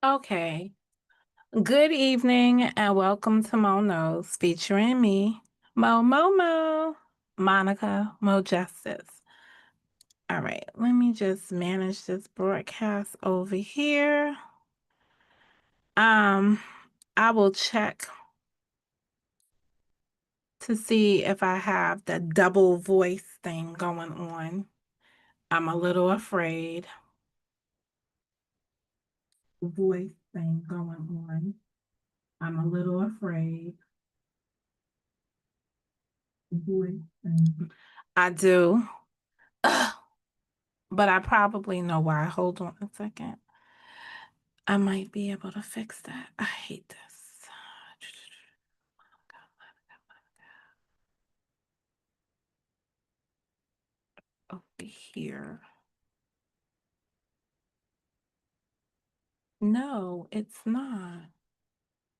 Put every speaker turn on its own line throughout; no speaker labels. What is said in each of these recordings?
Okay. Good evening and welcome to Mo Knows featuring me, Mo, Monica, Mo Justice. All right, let me just manage this broadcast over here. Um, I will check to see if I have the double voice thing going on. I'm a little afraid. Voice thing going on. I'm a little afraid. Voice thing. I do. Ugh. But I probably know why. Hold on a second. I might be able to fix that. I hate this. Over here. No, it's not.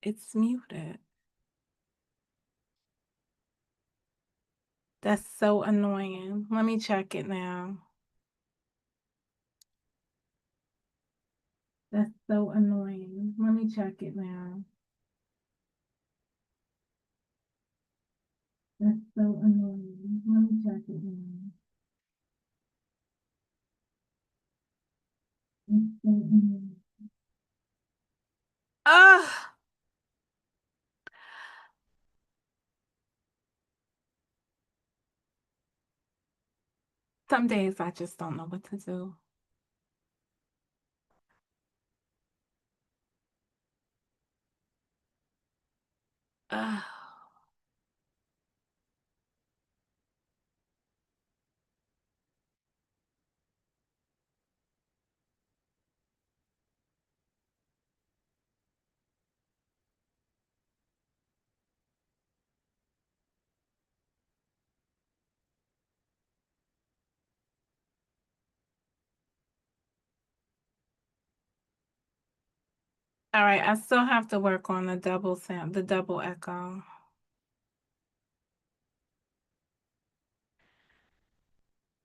It's muted. That's so annoying. Let me check it now. That's so annoying. Let me check it now. That's so annoying. Let me check it now. It's so annoying. Ugh! Some days I just don't know what to do. Ugh. All right, I still have to work on the double echo.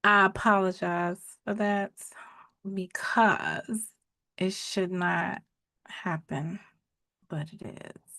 I apologize for that because it should not happen, but it is.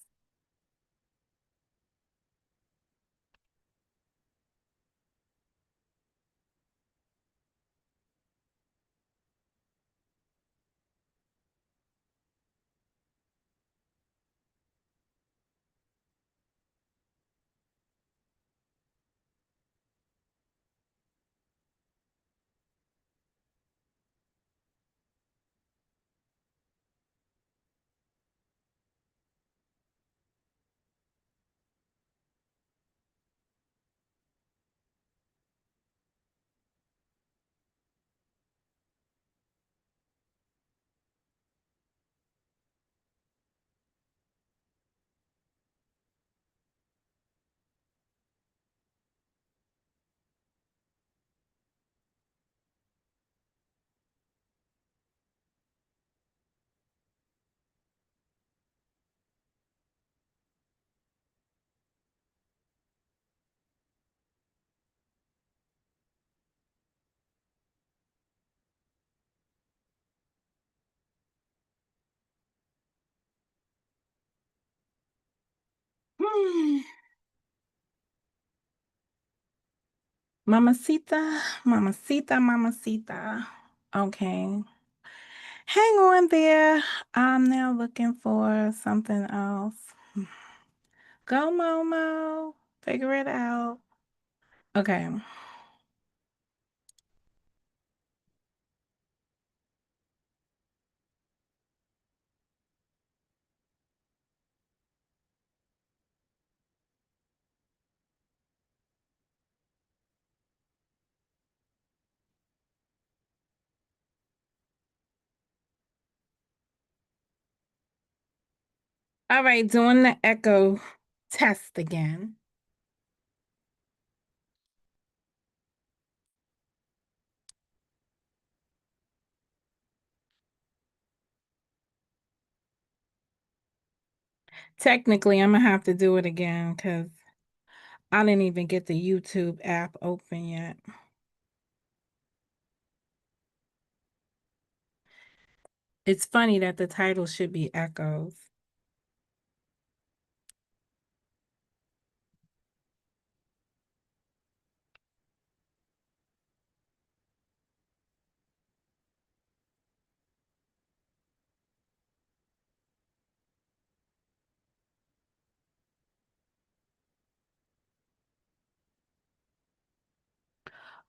Hmm. Mamacita, mamacita, mamacita. Okay. Hang on there. I'm now looking for something else. Go, Momo. Figure it out. Okay. All right, doing the echo test again. Technically, I'm gonna have to do it again because I didn't even get the YouTube app open yet. It's funny that the title should be Echoes.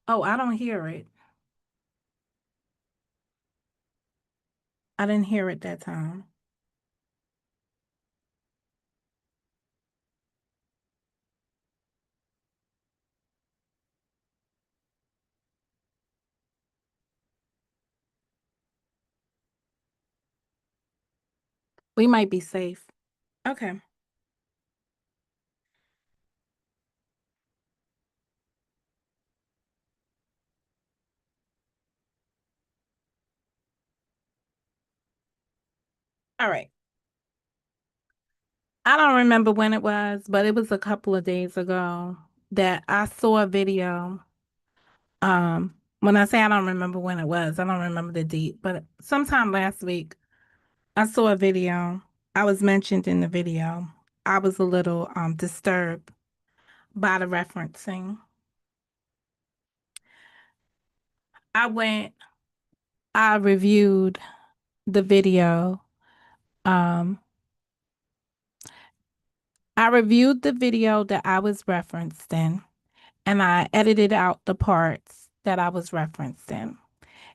Oh, I don't hear it. I didn't hear it that time. We might be safe. Okay. All right. I don't remember when it was, but it was a couple of days ago that I saw a video. When I say I don't remember when it was, I don't remember the date, but sometime last week, I saw a video. I was mentioned in the video. I was a little disturbed by the referencing. I went, I reviewed the video. Um, I reviewed the video that I was referenced in, and I edited out the parts that I was referenced in.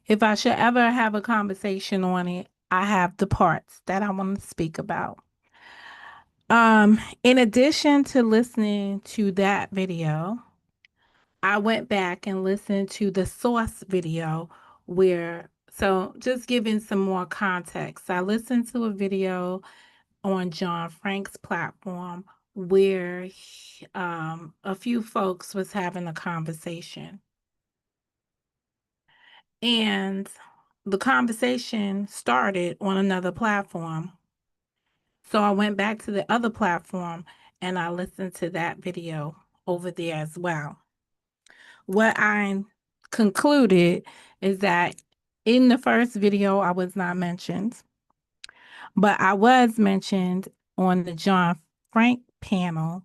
If I should ever have a conversation on it, I have the parts that I want to speak about. In addition to listening to that video, I went back and listened to the source video so just giving some more context, I listened to a video on John Frank's platform where a few folks was having a conversation. And the conversation started on another platform. So I went back to the other platform and I listened to that video over there as well. What I concluded is that in the first video, I was not mentioned, but I was mentioned on the John Frank panel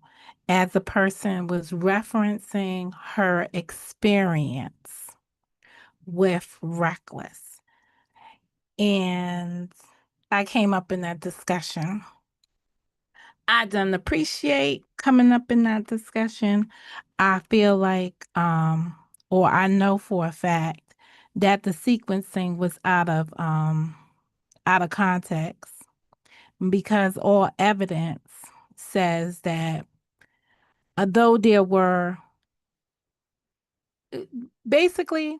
as a person was referencing her experience with Reckless. And I came up in that discussion. I don't appreciate coming up in that discussion. I feel like, or I know for a fact that the sequencing was out of context because all evidence says that although there were basically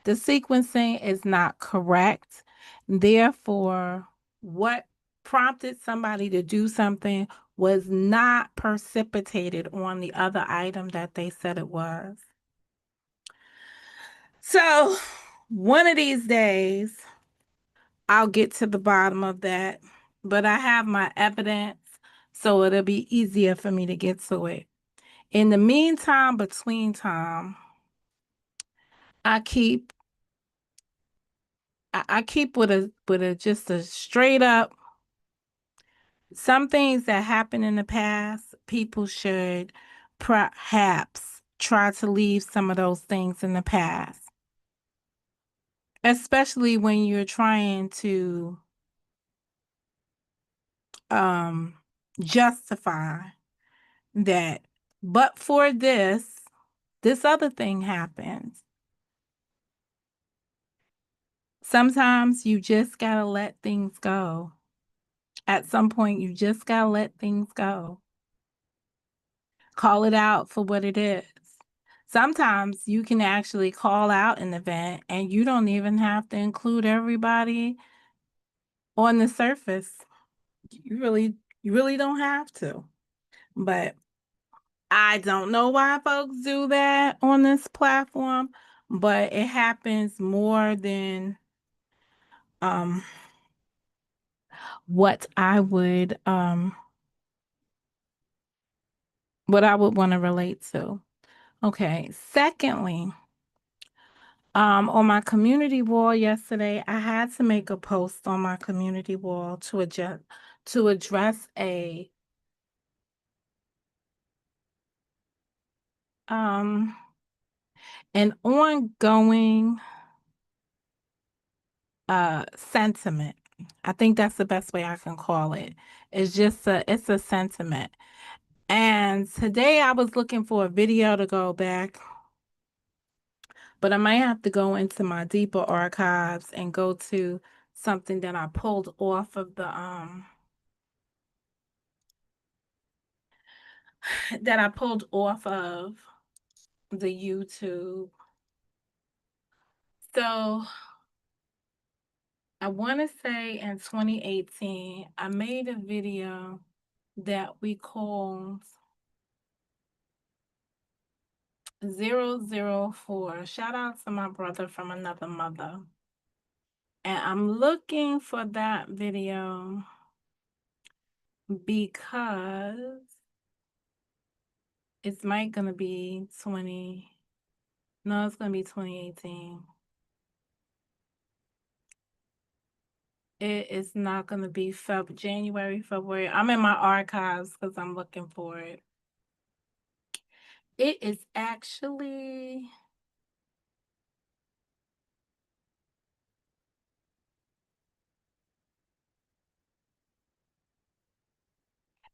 the sequencing is not correct. Therefore, what prompted somebody to do something was not precipitated on the other item that they said it was. So, one of these days, I'll get to the bottom of that, but I have my evidence, so it'll be easier for me to get to it. In the meantime, between time, I keep I keep with a just a straight up some things that happened in the past, people should perhaps try to leave some of those things in the past, especially when you're trying to um, justify that. But for this other thing happens. Sometimes you just gotta let things go. At some point, you just gotta let things go. Call it out for what it is. Sometimes you can actually call out an event and you don't even have to include everybody on the surface. You really don't have to. But I don't know why folks do that on this platform, but it happens more than um what what I would want to relate to. Okay. Secondly, On my community wall yesterday, I had to make a post on my community wall to address um an ongoing sentiment. I think that's the best way I can call it. It's a sentiment. And today I was looking for a video to go back, but I might have to go into my deeper archives and go to something that I pulled off of the that I pulled off of the YouTube. So I want to say in 2018, I made a video that we called 004. Shout out to my brother from another mother. And I'm looking for that video because it's might gonna be 20. No, it's gonna be 2018. It is not gonna be January, February. I'm in my archives because I'm looking for it. It is actually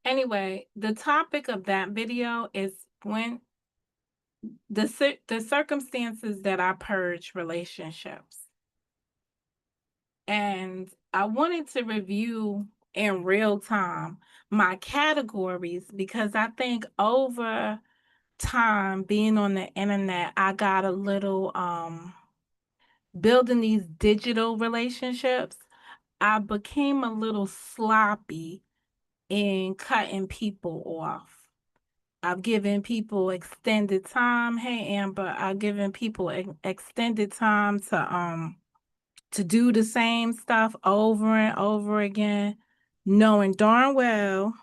anyway, the topic of that video is when the circumstances that I purge relationships. And I wanted to review in real time my categories because I think over time being on the internet, I got a little building these digital relationships. I became a little sloppy in cutting people off. I've given people extended time. Hey Amber, I've given people extended time to do the same stuff over and over again, knowing darn well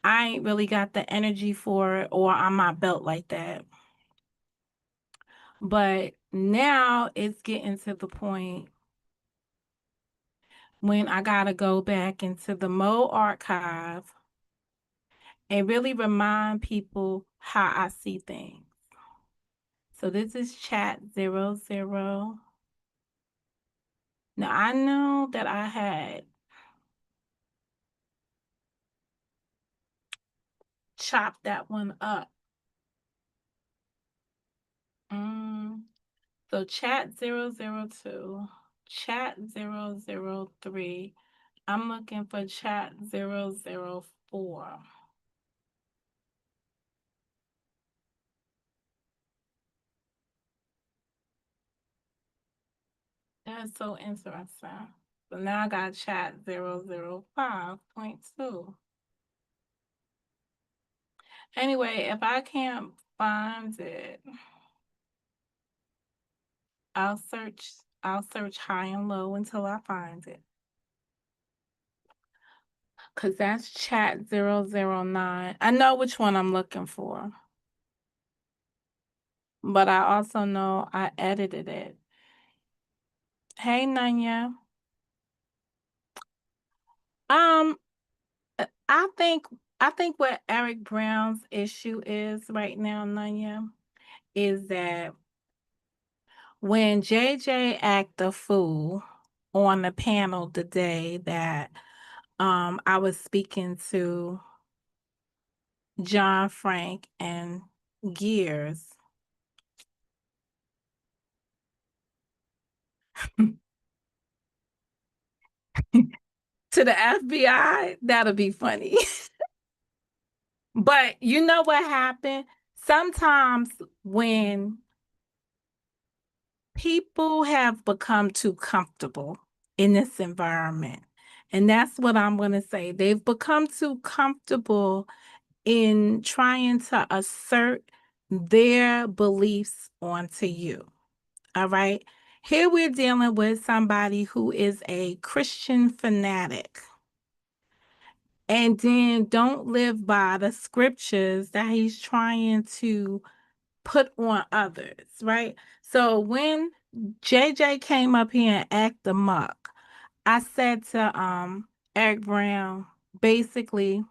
I ain't really got the energy for it or I'm not built like that. But now it's getting to the point when I gotta go back into the Mo archive and really remind people how I see things. So this is chat 00. Now I know that I had chopped that one up. Mm, so chat 002, chat 003. I'm looking for chat 004. That's so interesting. So now I got chat 005.2. Anyway, if I can't find it, I'll search I'll search high and low until I find it. Cause that's chat 009. I know which one I'm looking for, but I also know I edited it. Hey Nanya. Um, I think I think what Eric Brown's issue is right now, Nanya, is that when JJ act a fool on the panel the day that I was speaking to John Frank and Gears to the FBI, that'll be funny. But you know what happened? Sometimes when people have become too comfortable in this environment, and that's what I'm going to say, they've become too comfortable in trying to assert their beliefs onto you. All right. Here we're dealing with somebody who is a Christian fanatic and then don't live by the scriptures that he's trying to put on others, right? So when JJ came up here and acted amok, I said to Eric Brown, basically,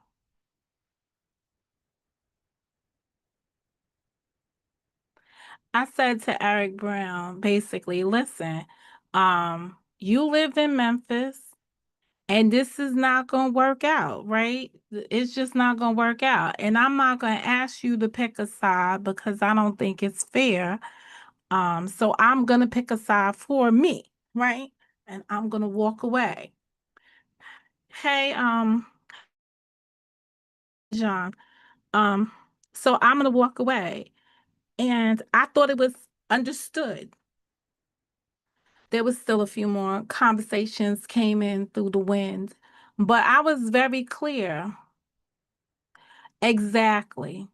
I said to Eric Brown, basically, listen, you live in Memphis and this is not going to work out, right? It's just not going to work out. And I'm not going to ask you to pick a side because I don't think it's fair. So I'm going to pick a side for me, right? And I'm going to walk away. Hey, John, um, so I'm going to walk away. And I thought it was understood. There was still a few more conversations came in through the wind, but I was very clear. Exactly.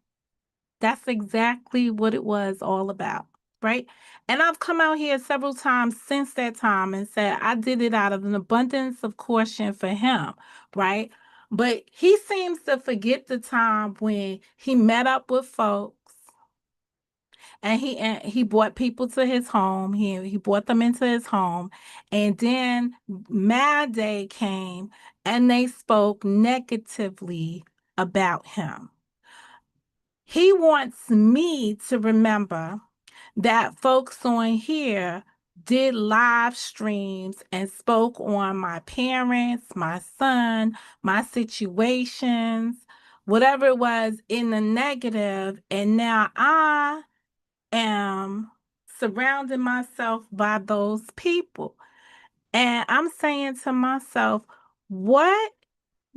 That's exactly what it was all about, right? And I've come out here several times since that time and said I did it out of an abundance of caution for him, right? But he seems to forget the time when he met up with folks and he brought people to his home. He brought them into his home, and then Mad Day came and they spoke negatively about him. He wants me to remember that folks on here did live streams and spoke on my parents, my son, my situations, whatever it was in the negative, and now I am surrounding myself by those people. And I'm saying to myself, what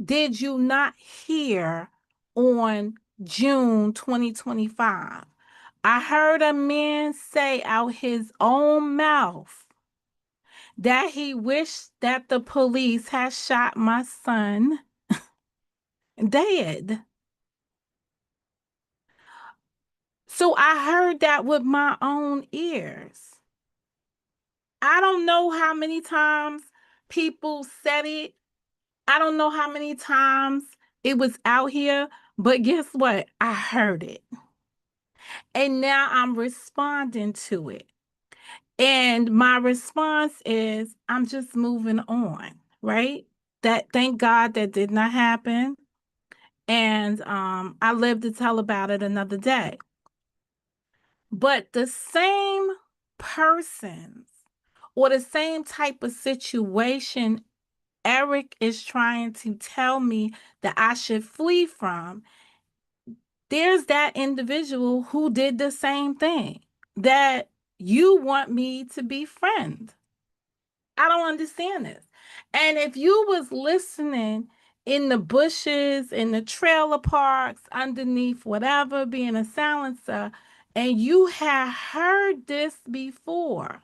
did you not hear on June 2025? I heard a man say out his own mouth that he wished that the police had shot my son dead. So I heard that with my own ears. I don't know how many times people said it. I don't know how many times it was out here, but guess what? I heard it. And now I'm responding to it. And my response is I'm just moving on, right? That thank God that did not happen. And I live to tell about it another day. But the same persons or the same type of situation Eric is trying to tell me that I should flee from, there's that individual who did the same thing that you want me to befriend. I don't understand this. And if you was listening in the bushes, in the trailer parks, underneath whatever, being a silencer, and you had heard this before,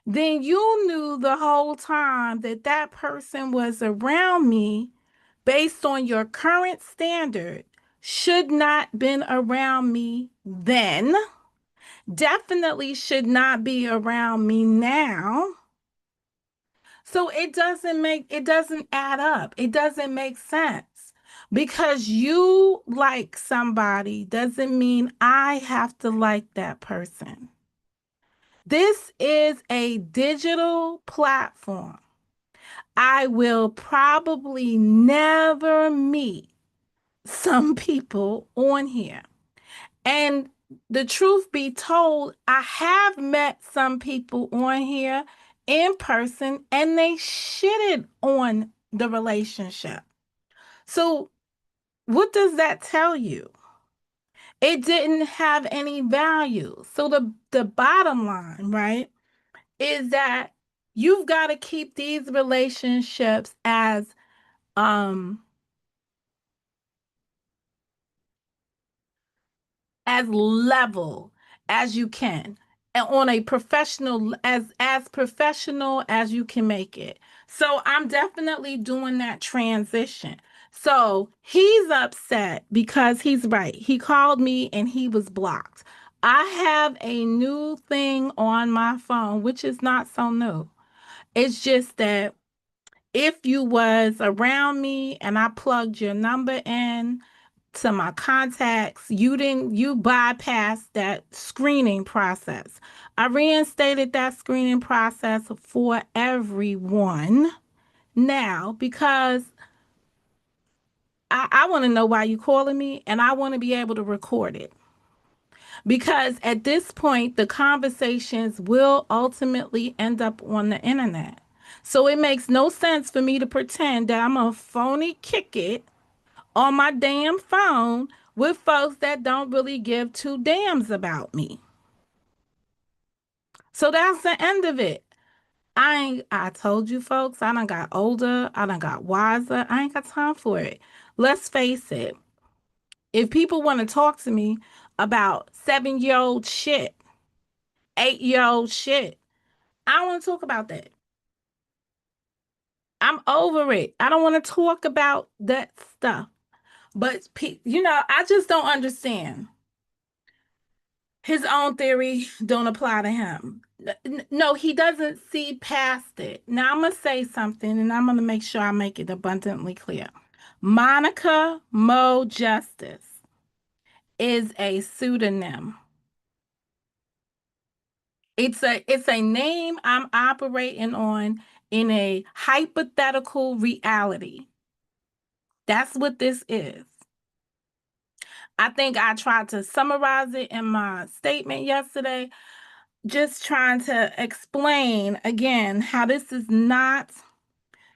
then you knew the whole time that that person was around me based on your current standard should not been around me then, definitely should not be around me now. So it doesn't add up. It doesn't make sense. Because you like somebody doesn't mean I have to like that person. This is a digital platform. I will probably never meet some people on here. And the truth be told, I have met some people on here in person and they shitted on the relationship. So, what does that tell you? It didn't have any value. So, the bottom line, right, is that you've got to keep these relationships um as level as you can and on a professional as professional as you can make it. So I'm definitely doing that transition. So he's upset because he's right. He called me and he was blocked. I have a new thing on my phone, which is not so new. It's just that if you was around me and I plugged your number in, to my contacts. You bypassed that screening process. I reinstated that screening process for everyone now because I want to know why you calling me and I want to be able to record it. Because at this point, the conversations will ultimately end up on the internet. So it makes no sense for me to pretend that I'm a phony kick it on my damn phone with folks that don't really give two damns about me. So that's the end of it. I told you folks, I done got older, I done got wiser. I ain't got time for it. Let's face it. If people want to talk to me about 7-year old shit, 8-year old shit, I don't want to talk about that. I'm over it. I don't want to talk about that stuff. But I just don't understand. His own theory don't apply to him. No, he doesn't see past it. Now I'm gonna say something, and I'm gonna make sure I make it abundantly clear. Monica Mo Justice is a pseudonym. It's a name I'm operating on in a hypothetical reality. That's what this is. I think I tried to summarize it in my statement yesterday, just trying to explain again how this is not,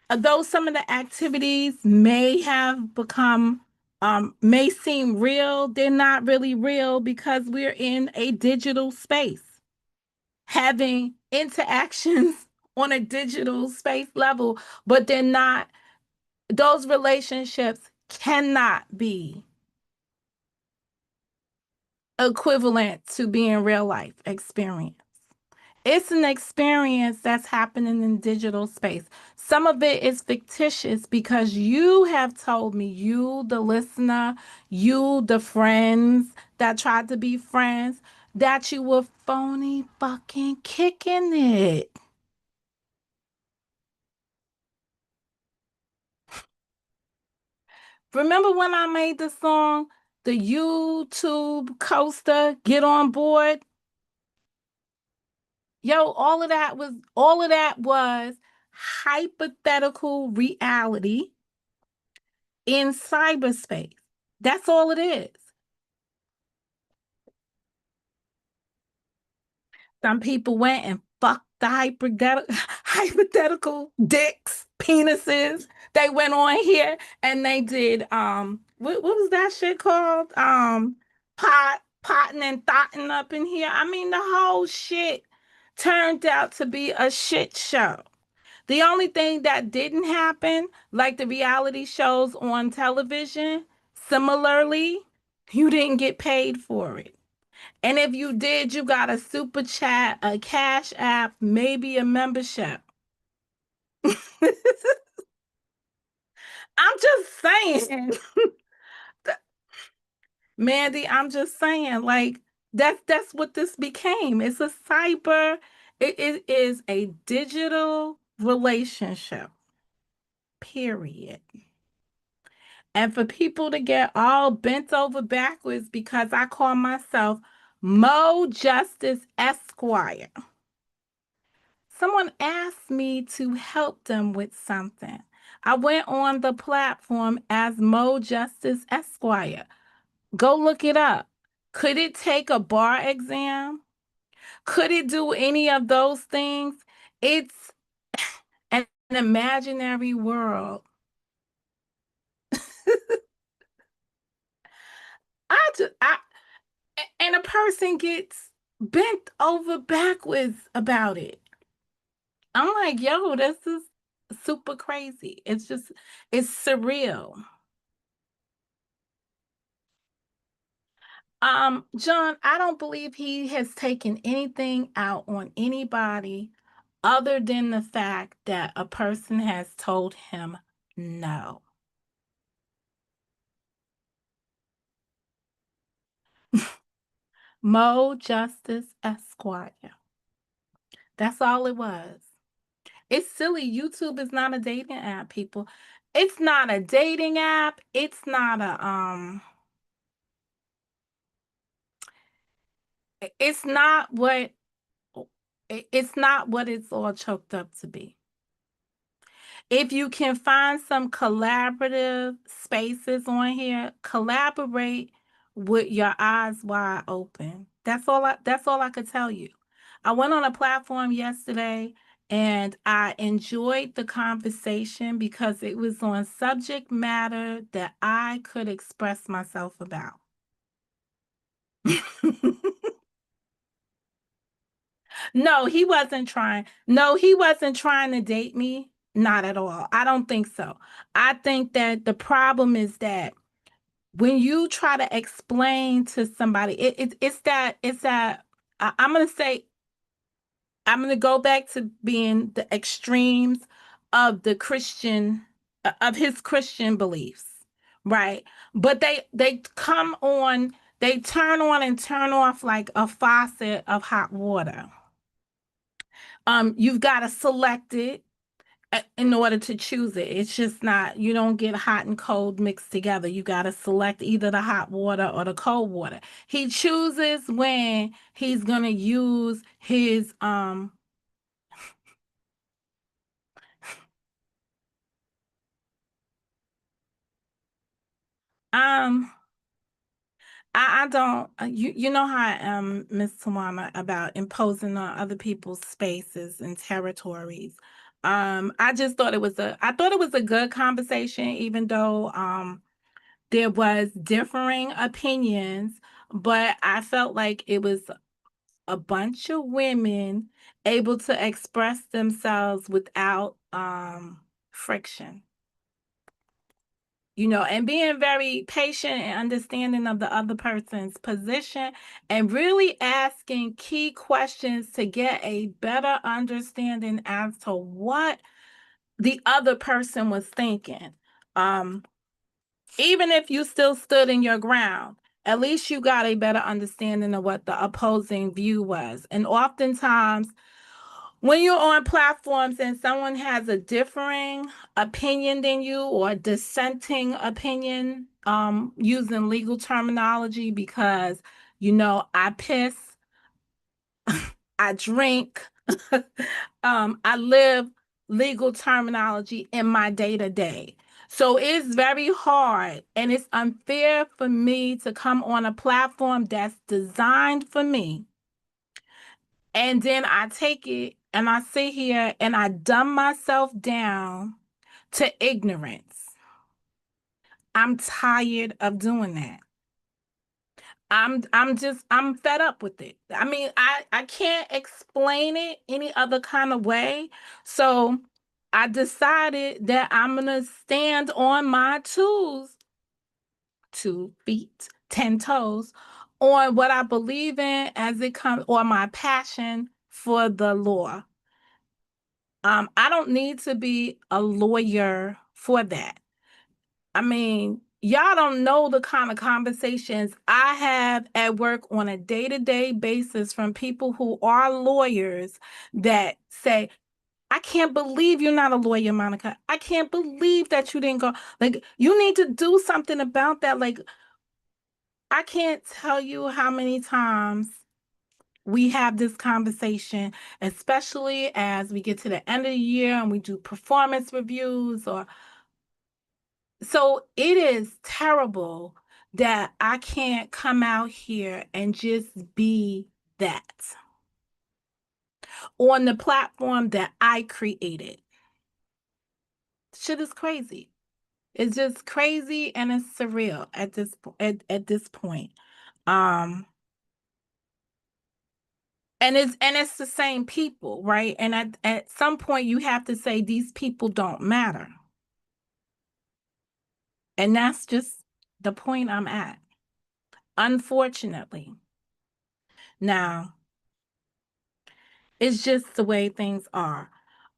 although some of the activities may have become, may seem real, they're not really real because we're in a digital space, having interactions on a digital space level, but they're not, those relationships cannot be equivalent to being real life experience. It's an experience that's happening in digital space. Some of it is fictitious because you have told me, you, the listener, you, the friends that tried to be friends, that you were phony fucking kicking it. Remember when I made the song, the YouTube coaster, Get On Board? Yo, all of that was hypothetical reality in cyberspace. That's all it is. Some people went and fucked the hypothetical dicks, penises. They went on here and they did what was that shit called? Potting and thotting up in here. I mean the whole shit turned out to be a shit show. The only thing that didn't happen, like the reality shows on television, similarly, you didn't get paid for it. And if you did, you got a super chat, a cash app, maybe a membership. I'm just saying, Mandy, I'm just saying, like, that's what this became. It's a cyber, it is a digital relationship, period. And for people to get all bent over backwards because I call myself Mo Justice Esquire. Someone asked me to help them with something. I went on the platform as Mo Justice Esquire. Go look it up. Could it take a bar exam? Could it do any of those things? It's an imaginary world. I and a person gets bent over backwards about it. I'm like, yo, this is super crazy. It's surreal. John, I don't believe he has taken anything out on anybody other than the fact that a person has told him no. Mo Justice Esquire. That's all it was. It's silly. YouTube is not a dating app, people. It's not a dating app. It's not a it's not what it's not what it's all choked up to be. If you can find some collaborative spaces on here, collaborate with your eyes wide open. That's all I could tell you. I went on a platform yesterday and I enjoyed the conversation because it was on subject matter that I could express myself about. No, he wasn't trying. No, he wasn't trying to date me. Not at all. I don't think so. I think that the problem is that when you try to explain to somebody, it's that I'm gonna go back to being the extremes of the Christian of his Christian beliefs, right? But they come on, they turn on and turn off like a faucet of hot water. You've got to select it in order to choose it. It's just not, you don't get hot and cold mixed together. You got to select either the hot water or the cold water. He chooses when he's going to use his um I don't you know how I am, Miss Tawana, about imposing on other people's spaces and territories. I thought it was a good conversation, even though there was differing opinions, but I felt like it was a bunch of women able to express themselves without friction, and being very patient and understanding of the other person's position and really asking key questions to get a better understanding as to what the other person was thinking. Um, Even if you still stood in your ground, at least you got a better understanding of what the opposing view was. And oftentimes, when you're on platforms and someone has a differing opinion than you or dissenting opinion, using legal terminology because, I piss, I drink, I live legal terminology in my day to day. So it's very hard and it's unfair for me to come on a platform that's designed for me. And then I take it and I sit here and I dumb myself down to ignorance. I'm tired of doing that. I'm fed up with it. I mean, I can't explain it any other kind of way. So I decided that I'm gonna stand on my 2 feet, 10 toes, on what I believe in as it comes, or my passion for the law. I don't need to be a lawyer for that. I mean, y'all don't know the kind of conversations I have at work on a day-to-day basis from people who are lawyers that say, I can't believe you're not a lawyer, Monica. I can't believe that you didn't go. Like, you need to do something about that. Like, I can't tell you how many times we have this conversation, especially as we get to the end of the year and we do performance reviews or so it is terrible that I can't come out here and just be that on the platform that I created. Shit is crazy. It's just crazy and it's surreal at this point. Um and it's the same people, right? And at some point you have to say these people don't matter. And that's just the point I'm at. Unfortunately. Now, it's just the way things are.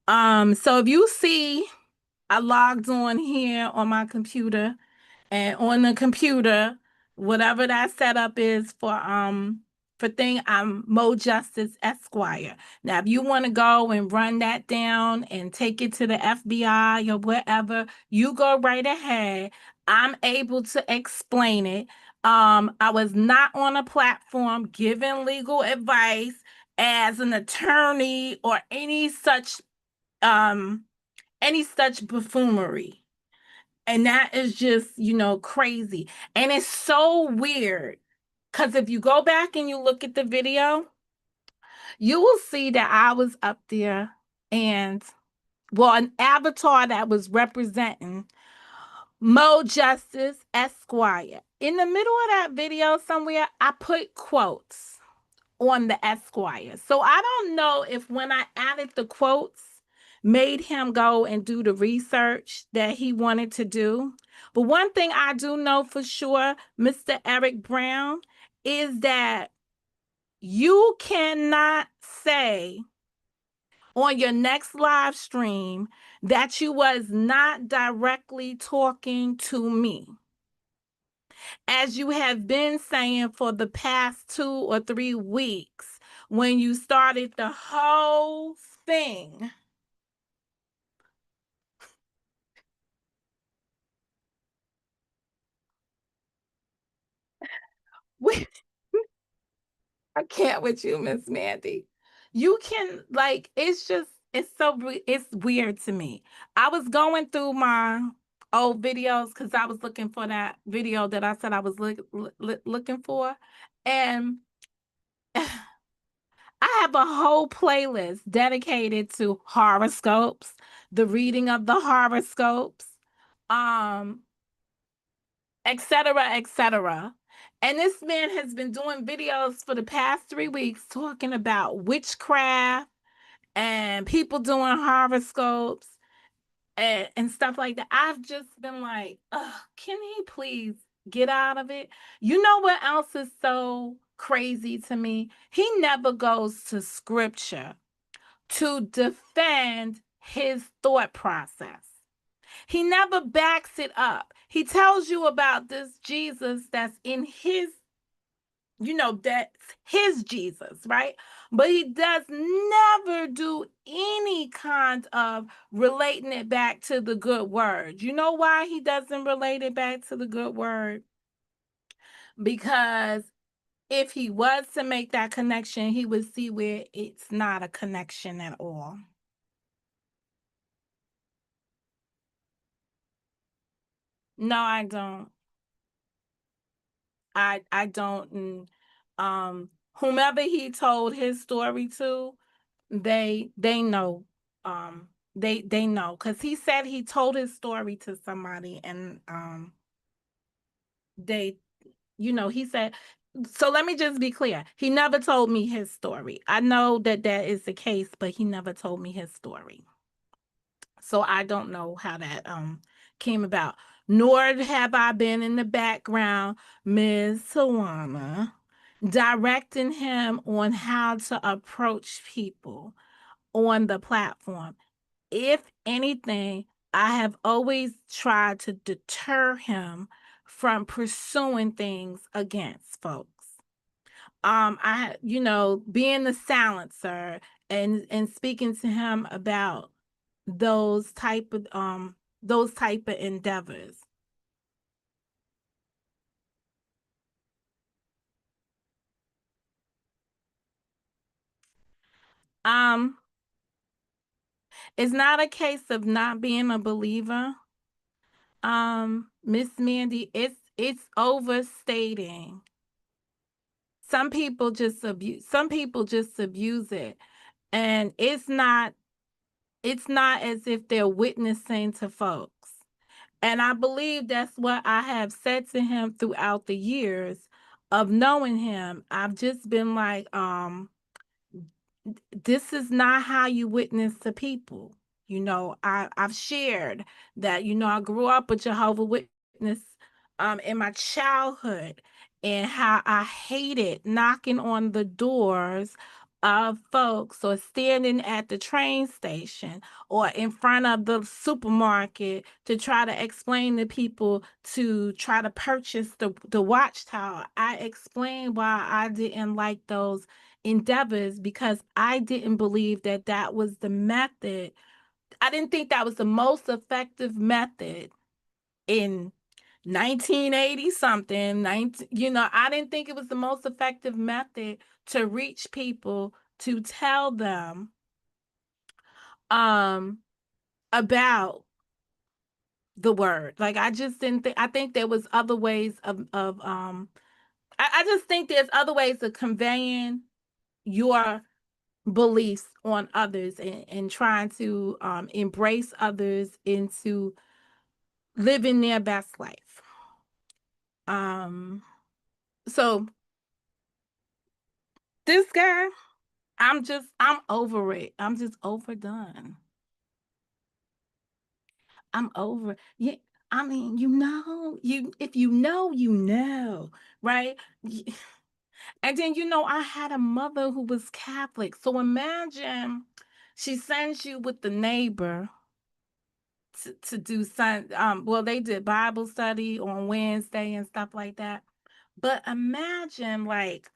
So if you see I logged on here on my computer and on the computer, whatever that setup is for thing, I'm Mo Justice Esquire. Now, if you want to go and run that down and take it to the FBI or whatever, you go right ahead. I'm able to explain it. I was not on a platform giving legal advice as an attorney or um any such buffoonery. And that is just, crazy. And it's so weird because if you go back and you look at the video, you will see that I was up there and, well, an avatar that was representing Mo Justice Esquire. In the middle of that video, somewhere, I put quotes on the Esquire. So I don't know if when I added the quotes, made him go and do the research that he wanted to do. But one thing I do know for sure, Mr. Eric Brown, is that you cannot say on your next live stream that you was not directly talking to me, as you have been saying for the past 2 or 3 weeks when you started the whole thing. I can't with you, Miss Mandy. You can, like, it's weird to me. I was going through my old videos because I was looking for that video that I said I was looking for, and I have a whole playlist dedicated to horoscopes, the reading of the horoscopes, um, etc., etc. And this man has been doing videos for the past 3 weeks talking about witchcraft and people doing horoscopes and stuff like that. I've just been like, ugh, can he please get out of it? You know what else is so crazy to me? He never goes to scripture to defend his thought process. He never backs it up. He tells you about this Jesus that's in his, that's his Jesus, right? But he does never do any kind of relating it back to the good word. You know why he doesn't relate it back to the good word? Because if he was to make that connection, he would see where it's not a connection at all. No, I don't. I don't. And, whomever he told his story to, they know. They know because he said he told his story to somebody, and they, he said. So let me just be clear. He never told me his story. I know that that is the case, but he never told me his story. So I don't know how that came about. Nor have I been in the background, Ms. Tawana, directing him on how to approach people on the platform. If anything, I have always tried to deter him from pursuing things against folks. Being the silencer and speaking to him about those type of endeavors. Um, it's not a case of not being a believer. Miss Mandy, it's overstating. Some people just abuse it. And it's not as if they're witnessing to folks. And I believe that's what I have said to him throughout the years of knowing him. I've just been like, this is not how you witness to people. I've shared that, I grew up a Jehovah Witness in my childhood, and how I hated knocking on the doors of folks or standing at the train station or in front of the supermarket to try to explain to people to try to purchase the watchtower. I explained why I didn't like those endeavors because I didn't believe that that was the method. I didn't think that was the most effective method in 1980 something, 19, I didn't think it was the most effective method to reach people, to tell them um about the word. Like, I just didn't think, I think there was other ways of I just think there's other ways of conveying your beliefs on others, and trying to embrace others into living their best life. Um so this guy, I'm over it. I'm just overdone. I'm over. Yeah, I mean, you if you know, right? Y- And then I had a mother who was Catholic. So imagine she sends you with the neighbor to do some well, they did Bible study on Wednesday and stuff like that. But imagine, like,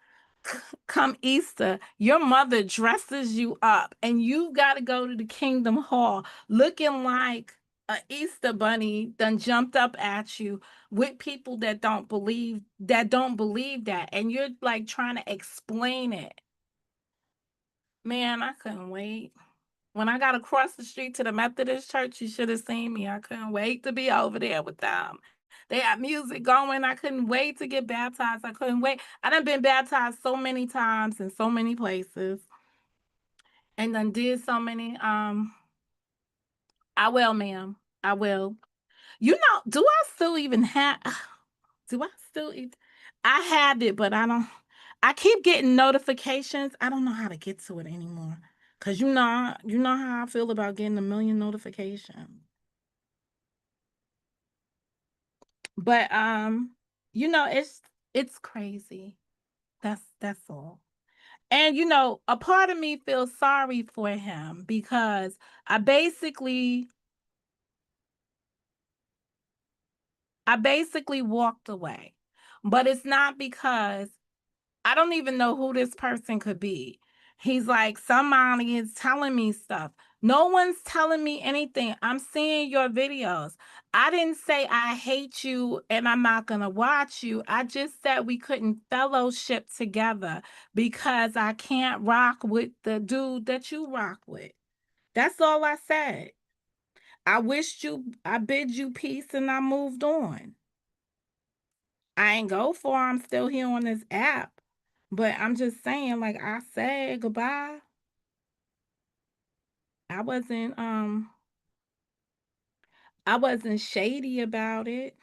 come Easter, your mother dresses you up and you got to go to the Kingdom Hall looking like a Easter bunny done jumped up at you, with people that don't believe that, and you're like trying to explain it. Man, I couldn't wait. When I got across the street to the Methodist church, you should have seen me. I couldn't wait to be over there with them. They had music going. I couldn't wait to get baptized. I couldn't wait. I done been baptized so many times in so many places, and done did so many. I will, ma'am. I will. Do I still even have? Do I still? I had it, but I don't. I keep getting notifications. I don't know how to get to it anymore. Cause you know how I feel about getting a million notifications. But it's crazy. That's all. And a part of me feels sorry for him, because I basically I basically walked away. But it's not because I don't even know who this person could be. He's like, somebody is telling me stuff. No one's telling me anything. I'm seeing your videos. I didn't say I hate you and I'm not going to watch you. I just said we couldn't fellowship together because I can't rock with the dude that you rock with. That's all I said. I bid you peace, and I moved on. I ain't go for. I'm still here on this app. But I'm just saying, like, I said goodbye. I wasn't um I wasn't shady about it.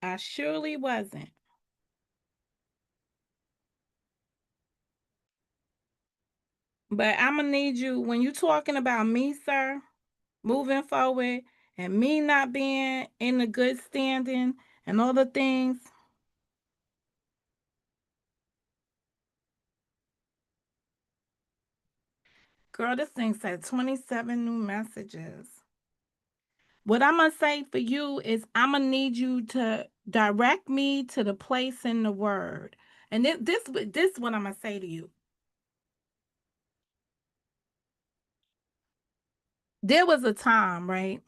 I surely wasn't. But I'm gonna need you when you talking about me, sir, moving forward, and me not being in a good standing and all the things. Girl, this thing said 27 new messages. What I'm gonna say for you is I'm gonna need you to direct me to the place in the word. And this is what I'm gonna say to you. There was a time, right,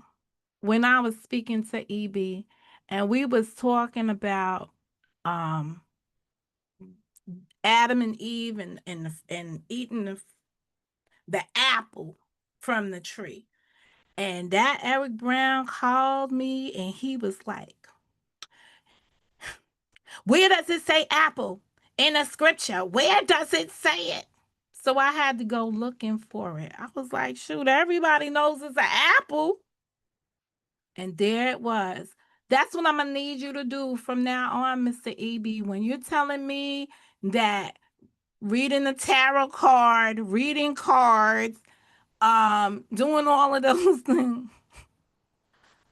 when I was speaking to EB, and we was talking about um Adam and Eve, and eating the apple from the tree. And that Eric Brown called me, and he was like, "Where does it say apple in the scripture? Where does it say it?" So I had to go looking for it. I was like, "Shoot, everybody knows it's an apple." And there it was. That's what I'm gonna need you to do from now on, Mr. EB. When you're telling me that reading the tarot card, reading cards, doing all of those things.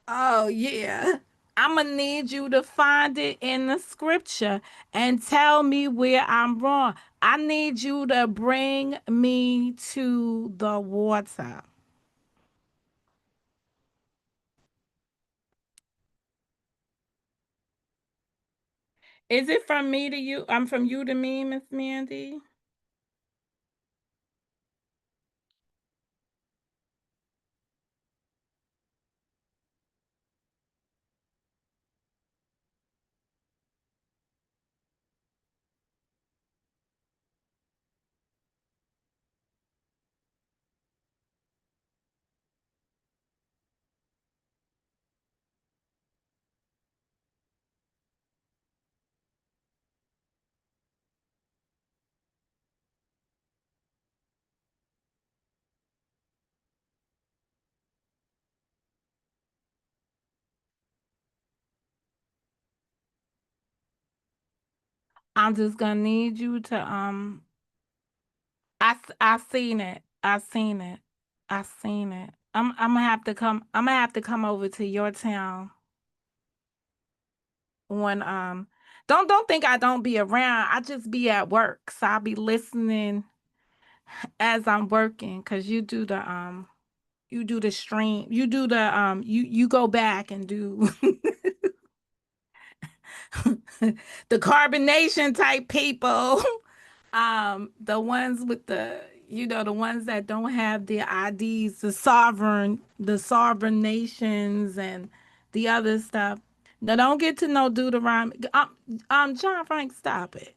Oh yeah. I'm gonna need you to find it in the scripture and tell me where I'm wrong. I need you to bring me to the water. Is it from me to you? I'm from you to me, Miss Mandy. I'm just gonna need you to I seen it. I seen it. I seen it. I'm gonna have to come. I'm gonna have to come over to your town when don't think I don't be around. I just be at work, so I'll be listening as I'm working. Cause you do the stream. You do the you go back and do the carbonation type people. The ones with the the ones that don't have their IDs, the sovereign nations and the other stuff. Now don't get to know Deuteronomy. John Frank, stop it.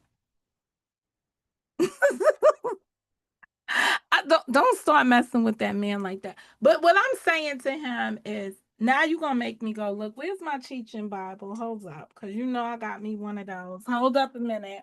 Don't start messing with that man like that. But what I'm saying to him is, now you gonna make me go look. Where's my teaching Bible? Hold up, cause you know I got me one of those. Hold up a minute.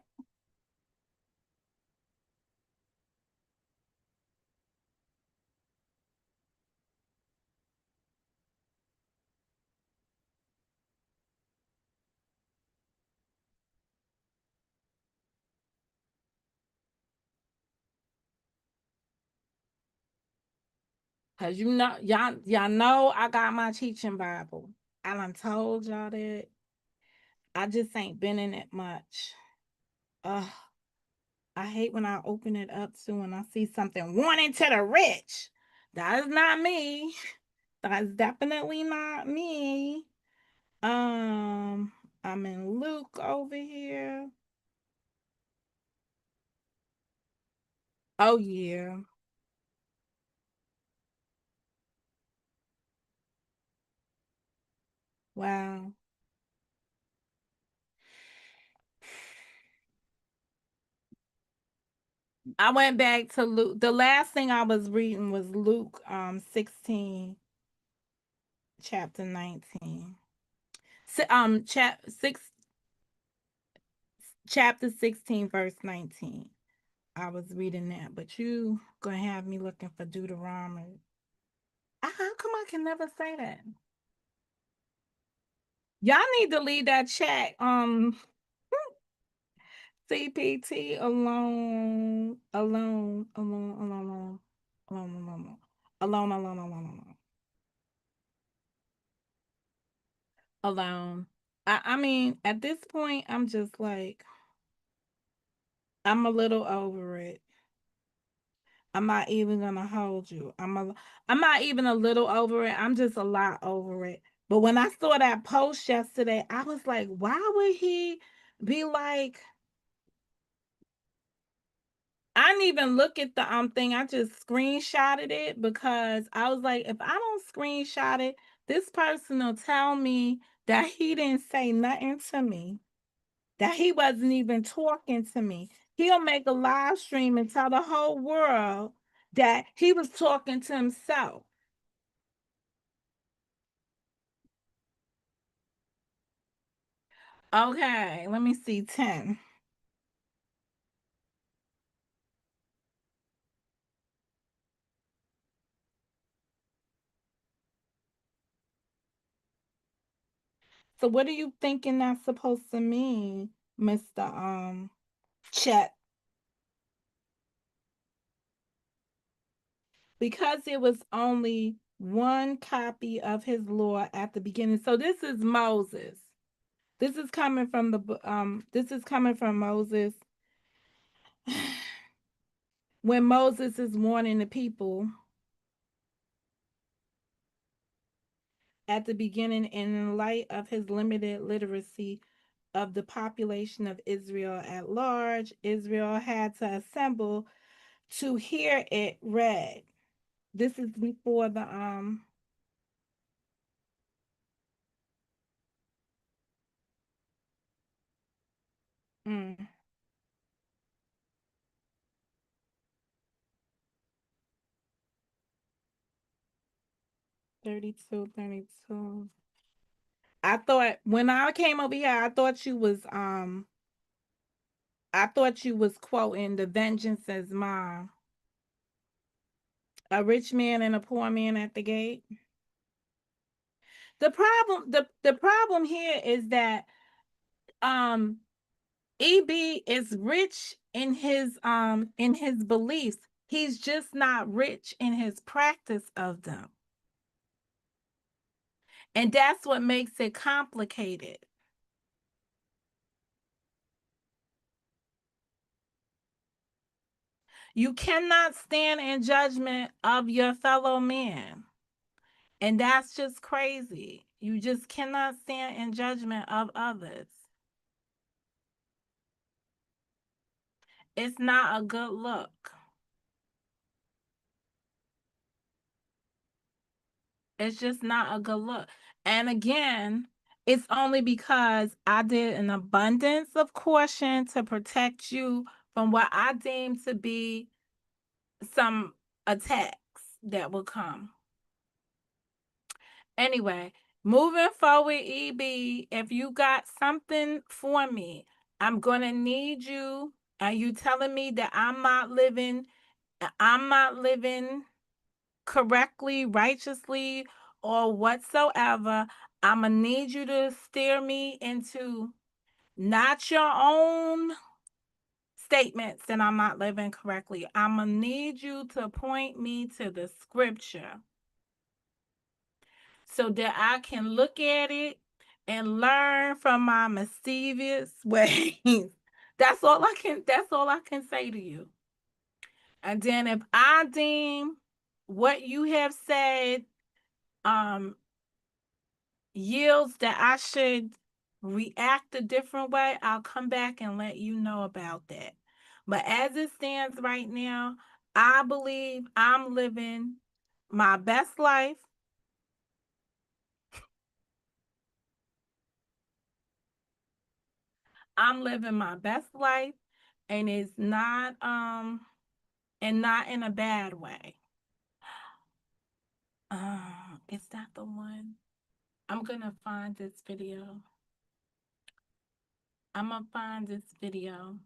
Cause y'all know I got my teaching Bible. I done told y'all that. I just ain't been in it much. Ugh, I hate when I open it up too and I see something warning to the rich. That is not me. That's definitely not me. Um, I'm in Luke over here. Oh yeah. Wow. I went back to Luke. The last thing I was reading was Luke 16, chapter 19. Chapter 16, verse 19. I was reading that, but you gonna have me looking for Deuteronomy. How come I can never say that? Y'all need to leave that chat. CPT alone, alone, alone, alone, alone, alone, alone, alone, alone, alone, alone, alone. I mean, at this point, I'm just like, I'm a little over it. I'm not even gonna hold you. I'm not even a little over it. I'm just a lot over it. But when I saw that post yesterday, I was like, why would he be like, I didn't even look at the thing. I just screenshotted it because I was like, if I don't screenshot it, this person will tell me that he didn't say nothing to me, that he wasn't even talking to me. He'll make a live stream and tell the whole world that he was talking to himself. Okay, let me see 10. So what are you thinking that's supposed to mean, Mr. Chet? Because it was only one copy of his law at the beginning. So this is Moses. This is coming from this is coming from Moses when Moses is warning the people at the beginning, and in light of his limited literacy of the population of Israel at large, Israel had to assemble to hear it read. This is before the 32, 32. I thought when I came over here, I thought you was quoting the vengeance as mine. A rich man and a poor man at the gate. The problem here is that um EB is rich in his beliefs. He's just not rich in his practice of them. And that's what makes it complicated. You cannot stand in judgment of your fellow man. And that's just crazy. You just cannot stand in judgment of others. It's not a good look. It's just not a good look. And again, it's only because I did an abundance of caution to protect you from what I deem to be some attacks that will come. Anyway, moving forward, EB, if you got something for me, I'm gonna need you. Are you telling me that I'm not living correctly, righteously, or whatsoever? I'm gonna need you to steer me into not your own statements that I'm not living correctly. I'm gonna need you to point me to the scripture so that I can look at it and learn from my mischievous ways. That's all I can say to you. And then if I deem what you have said um yields that I should react a different way, I'll come back and let you know about that. But as it stands right now, I believe I'm living my best life. I'm living my best life, and it's not and not in a bad way. Is that the one? I'm gonna find this video. I'm gonna find this video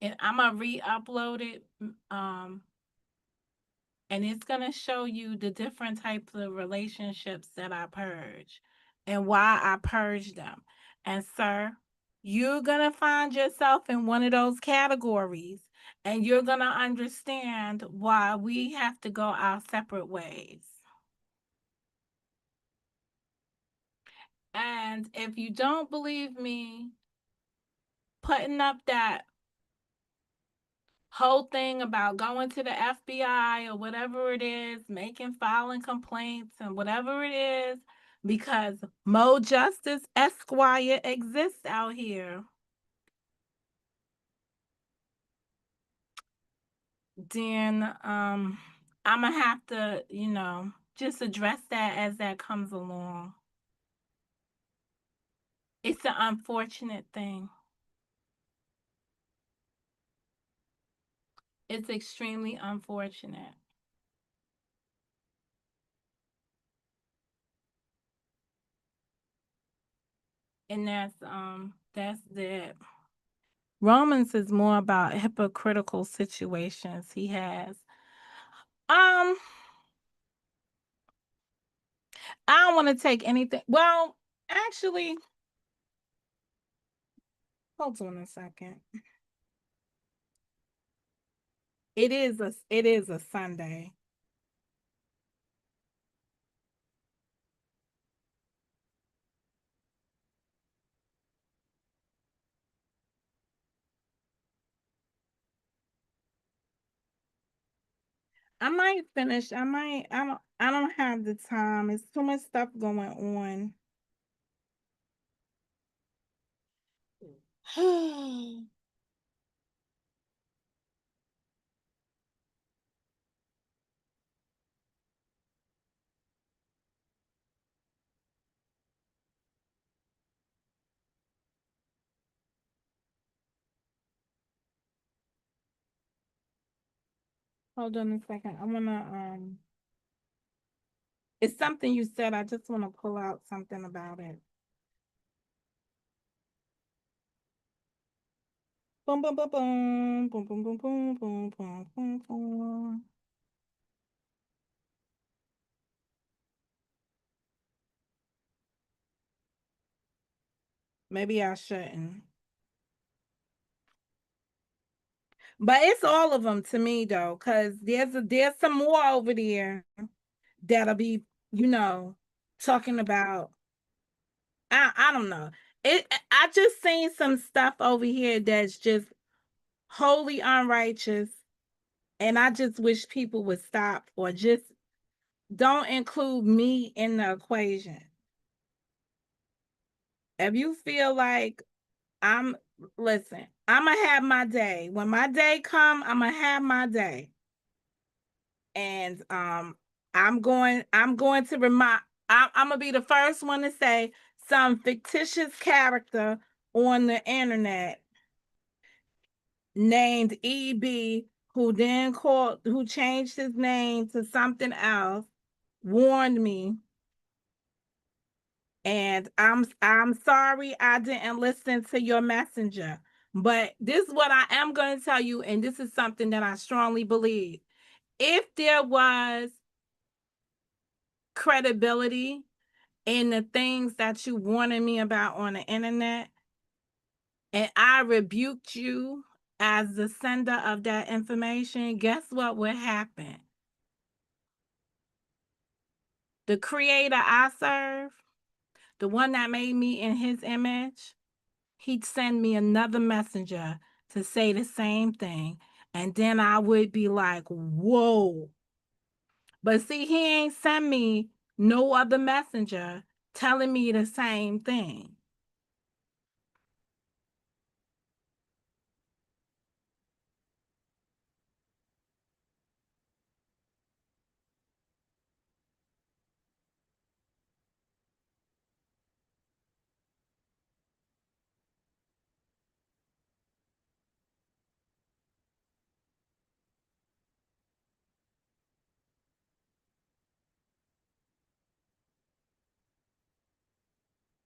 and I'm gonna re-upload it. And it's gonna show you the different types of relationships that I purge and why I purge them. And sir, you're gonna find yourself in one of those categories, and you're gonna understand why we have to go our separate ways. And if you don't believe me, putting up that whole thing about going to the FBI or whatever it is, making filing complaints and whatever it is, because Mo Justice Esquire exists out here, then I'm gonna have to, just address that as that comes along. It's an unfortunate thing. It's extremely unfortunate. And that's it. Romans is more about hypocritical situations he has. Um, I don't want to take anything. Well, actually, hold on a second. It is a Sunday. I might finish. I don't have the time. It's too much stuff going on. Hold on a second. I wanna it's something you said. I just wanna pull out something about it. Boom boom boom boom boom boom boom boom boom boom boom boom. Maybe I shouldn't. But it's all of them to me though, because there's some more over there that'll be, you know, talking about I don't know. I just seen some stuff over here that's just wholly unrighteous, and I just wish people would stop or just don't include me in the equation. If you feel like I'm listen, I'ma have my day. When my day come, I'ma have my day. And I'm going to remind I'm gonna be the first one to say some fictitious character on the internet named EB who changed his name to something else warned me, and I'm sorry I didn't listen to your messenger. But this is what I am going to tell you, and this is something that I strongly believe. If there was credibility in the things that you warned me about on the internet, and I rebuked you as the sender of that information, guess what would happen? The creator I serve, the one that made me in his image, he'd send me another messenger to say the same thing. And then I would be like, whoa. But see, he ain't sent me no other messenger telling me the same thing.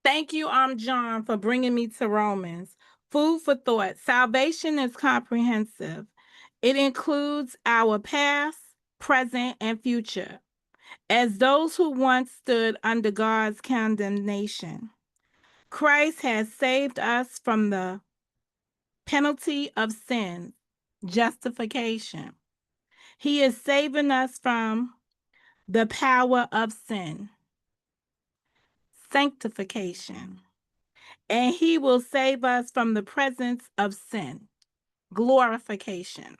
Thank you, John, for bringing me to Romans. Food for thought. Salvation is comprehensive. It includes our past, present, and future. As those who once stood under God's condemnation, Christ has saved us from the penalty of sin, justification. He is saving us from the power of sin, sanctification. And he will save us from the presence of sin, glorification.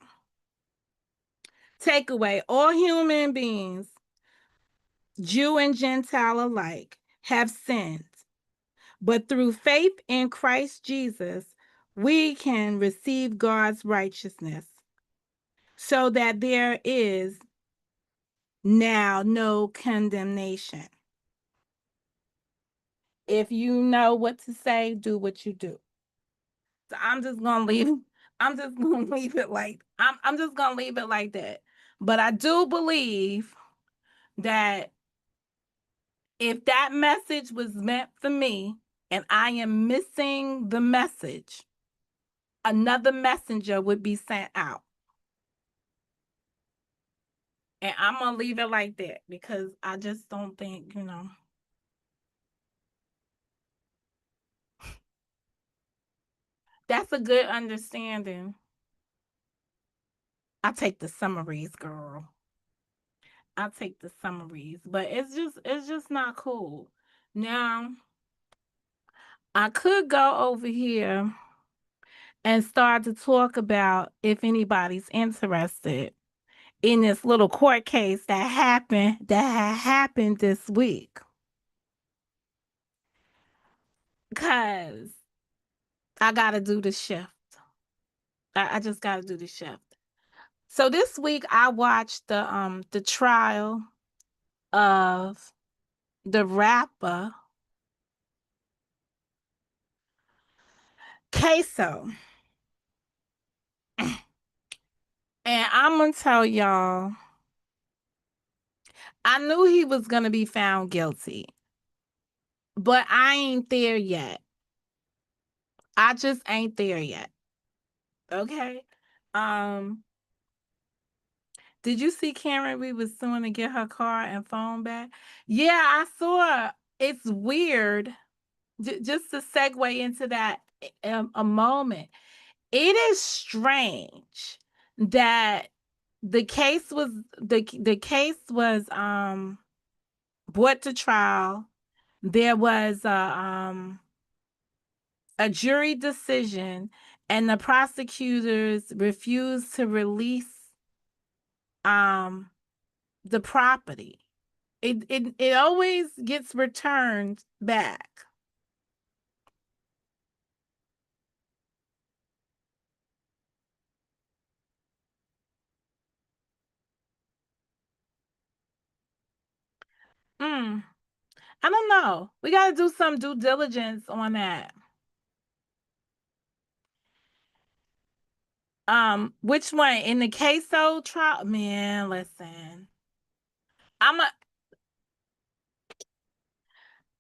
Takeaway: all human beings, Jew and Gentile alike, have sinned, but through faith in Christ Jesus, we can receive God's righteousness so that there is now no condemnation. If you know what to say, do what you do. So I'm just gonna leave. I'm just gonna leave it like I'm just gonna leave it like that. But I do believe that if that message was meant for me and I am missing the message, another messenger would be sent out. And I'm gonna leave it like that because I just don't think, that's a good understanding. I take the summaries, girl. I take the summaries, but it's just not cool. Now, I could go over here and start to talk about if anybody's interested in this little court case that had happened this week. Cause I gotta do the shift. I just gotta do the shift. So this week I watched the trial of the rapper Queso. And I'm gonna tell y'all, I knew he was gonna be found guilty, but I ain't there yet. I just ain't there yet. Okay. Um, did you see Karen Reed was suing to get her car and phone back? Yeah, I saw. It's weird. Just to segue into that a moment. It is strange that the case was the case was brought to trial. There was a jury decision, and the prosecutors refused to release um the property. It always gets returned back. Mm, I don't know. We got to do some due diligence on that. Which one in the queso trial? Man, listen. I'm a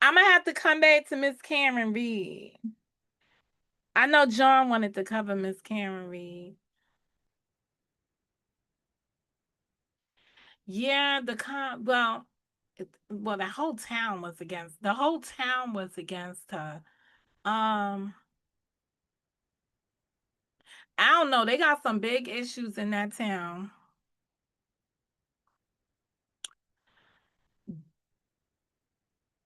I'm gonna have to come back to Miss Cameron Reed. I know John wanted to cover Miss Cameron Reed. Yeah, well, the whole town was against her. Um, I don't know. They got some big issues in that town.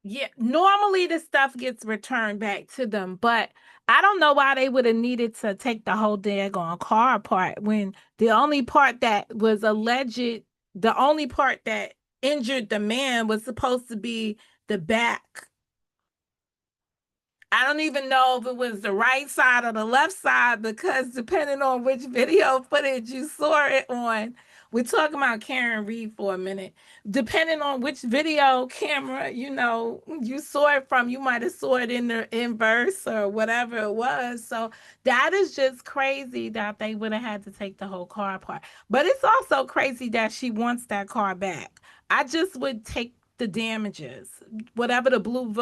Yeah, normally the stuff gets returned back to them, but I don't know why they would have needed to take the whole daggone car apart when the only part that injured the man was supposed to be the back. I don't even know if it was the right side or the left side because depending on which video footage you saw it on, we're talking about Karen Reed for a minute. Depending on which video camera you saw it from, you might have saw it in the inverse or whatever it was. So that is just crazy that they would have had to take the whole car apart. But it's also crazy that she wants that car back. I just would take the damages, whatever the blue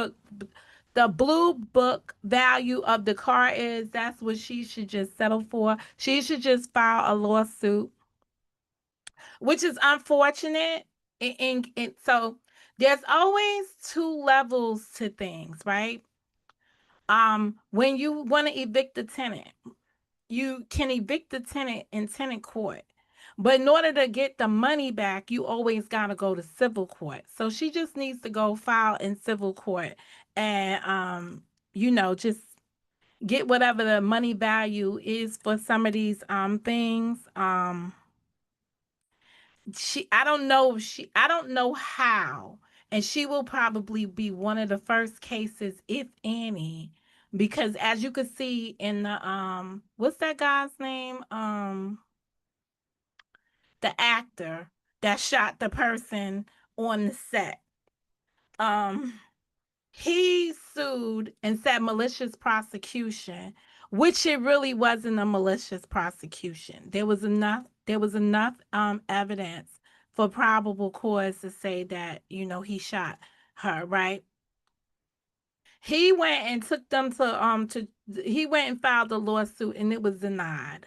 book value of the car is. That's what she should just settle for. She should just file a lawsuit, which is unfortunate. And so there's always two levels to things, right? When you want to evict the tenant, you can evict the tenant in tenant court. But in order to get the money back, you always got to go to civil court. So she just needs to go file in civil court and just get whatever the money value is for some of these things. She I don't know how, and she will probably be one of the first cases, if any, because as you could see in the what's that guy's name? The actor that shot the person on the set. Um he sued and said malicious prosecution, which it really wasn't a malicious prosecution. There was enough evidence for probable cause to say that he shot her, right? He went and took them to he went and filed a lawsuit and it was denied.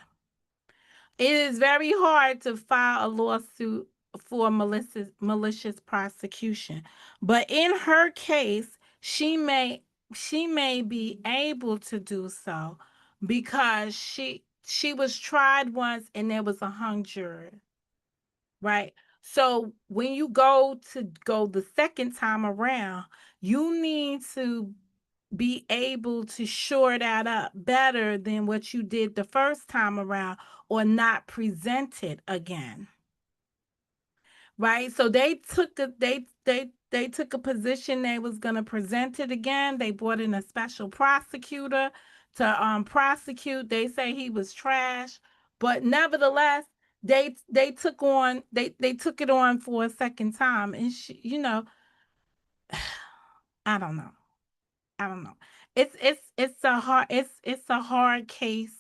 It is very hard to file a lawsuit for malicious prosecution. But in her case, she may be able to do so because she was tried once and there was a hung jury, right? So when you go the second time around, you need to be able to shore that up better than what you did the first time around or not present it again, right? So they took a position they was going to present it again. They brought in a special prosecutor to prosecute. They say he was trash, but nevertheless they took it on for a second time. And I don't know. I don't know. It's a hard case.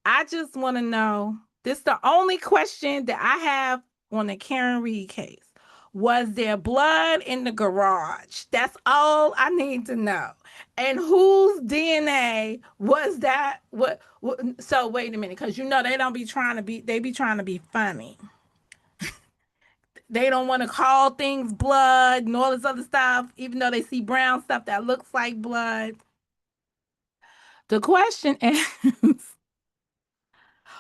I just want to know. This is the only question that I have on the Karen Reed case. Was there blood in the garage? That's all I need to know. And whose DNA was that? So wait a minute, because they don't be trying to be. They be trying to be funny. They don't want to call things blood and all this other stuff, even though they see brown stuff that looks like blood. The question is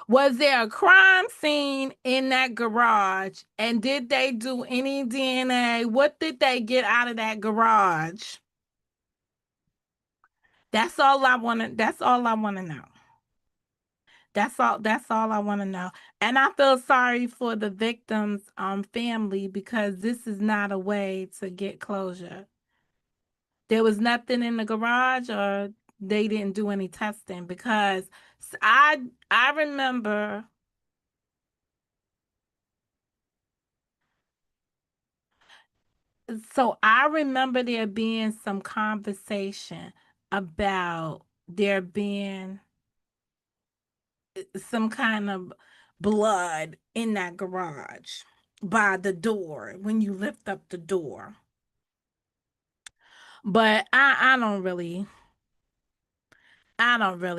Was there a crime scene in that garage? And did they do any DNA? What did they get out of that garage? That's all I want to know. That's all I want to know. And I feel sorry for the victim's family because this is not a way to get closure. There was nothing in the garage or they didn't do any testing because I remember. So I remember there being some conversation about there being some kind of blood in that garage by the door when you lift up the door. But I don't really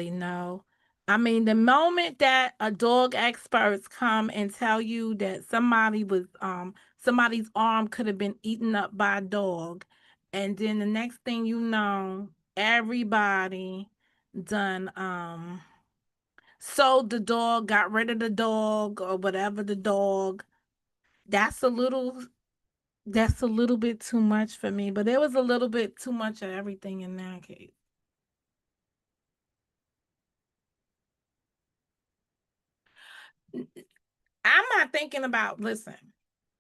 know. I mean, the moment that a dog experts come and tell you that somebody's arm could have been eaten up by a dog, and then the next thing you know, everybody done sold the dog, got rid of the dog or whatever the dog. That's a little that's a little bit too much for me, but there was a little bit too much of everything in that case. I'm not thinking about listen.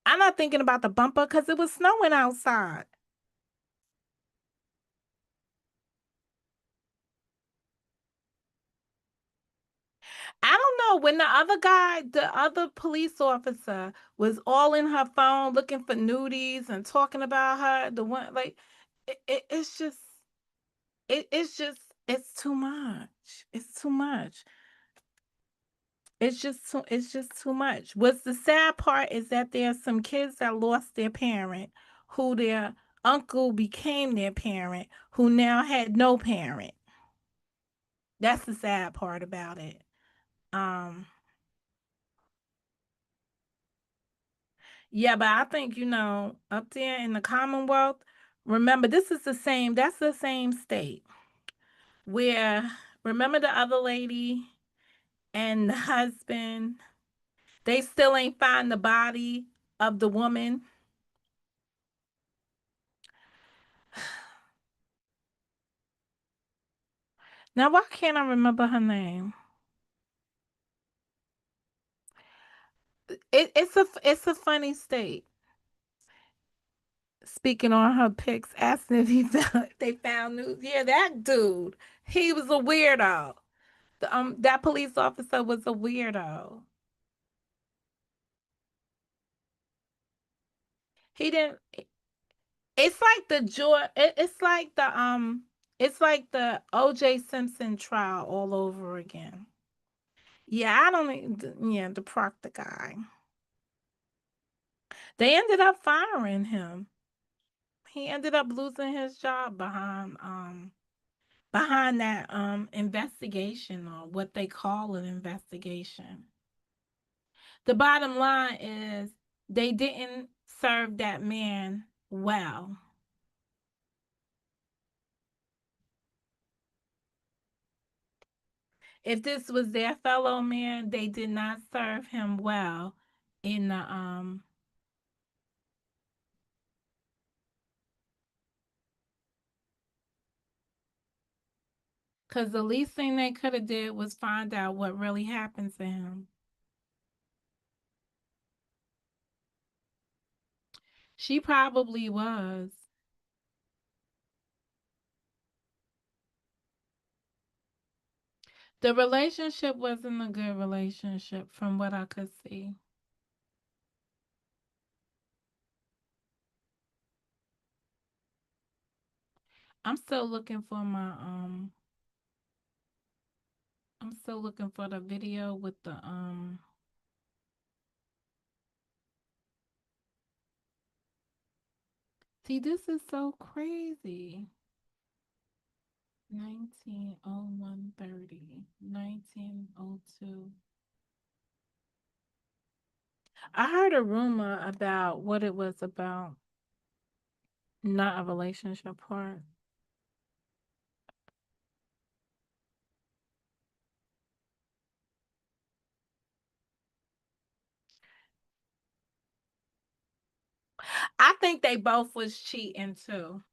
I'm not thinking about the bumper because it was snowing outside. I don't know when the other police officer, was all in her phone looking for nudies and talking about her. The one like, it's just it's just it's too much. It's too much. It's just too much. What's the sad part is that there are some kids that lost their parent, who their uncle became their parent, who now had no parent. That's the sad part about it. Um, yeah, but I think, up there in the Commonwealth, remember that's the same state where, remember the other lady and the husband, they still ain't find the body of the woman. Now why can't I remember her name? It's a funny state. Speaking on her pics, asking if they found news. Yeah, that dude, he was a weirdo. That police officer was a weirdo. He didn't. It's like the joy. It's like the O.J. Simpson trial all over again. Yeah, I don't. Yeah, the Proctor guy. They ended up firing him. He ended up losing his job behind that investigation, or what they call an investigation. The bottom line is they didn't serve that man well. If this was their fellow man, they did not serve him well in the because the least thing they could have did was find out what really happened to him. She probably was. The relationship wasn't a good relationship from what I could see. I'm still looking for my I'm still looking for the video with the see, this is so crazy. 190130, 1902. I heard a rumor about what it was about, not a relationship part. think they both was cheating too.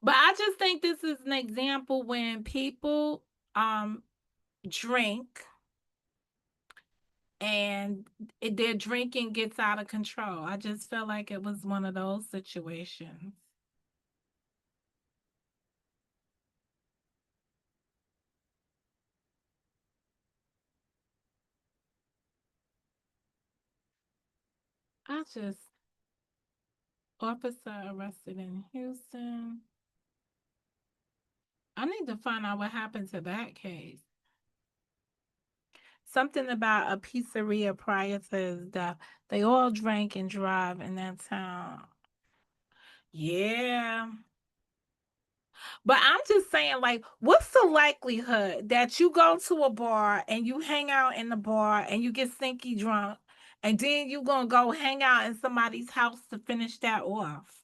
But I just think this is an example when people um drink and their drinking gets out of control. I just felt like it was one of those situations. I just officer arrested in Houston. I need to find out what happened to that case. Something about a pizzeria prior to his death. They all drank and drive in that town. Yeah. But I'm just saying, like, what's the likelihood that you go to a bar and you hang out in the bar and you get stinky drunk and then you gonna go hang out in somebody's house to finish that off?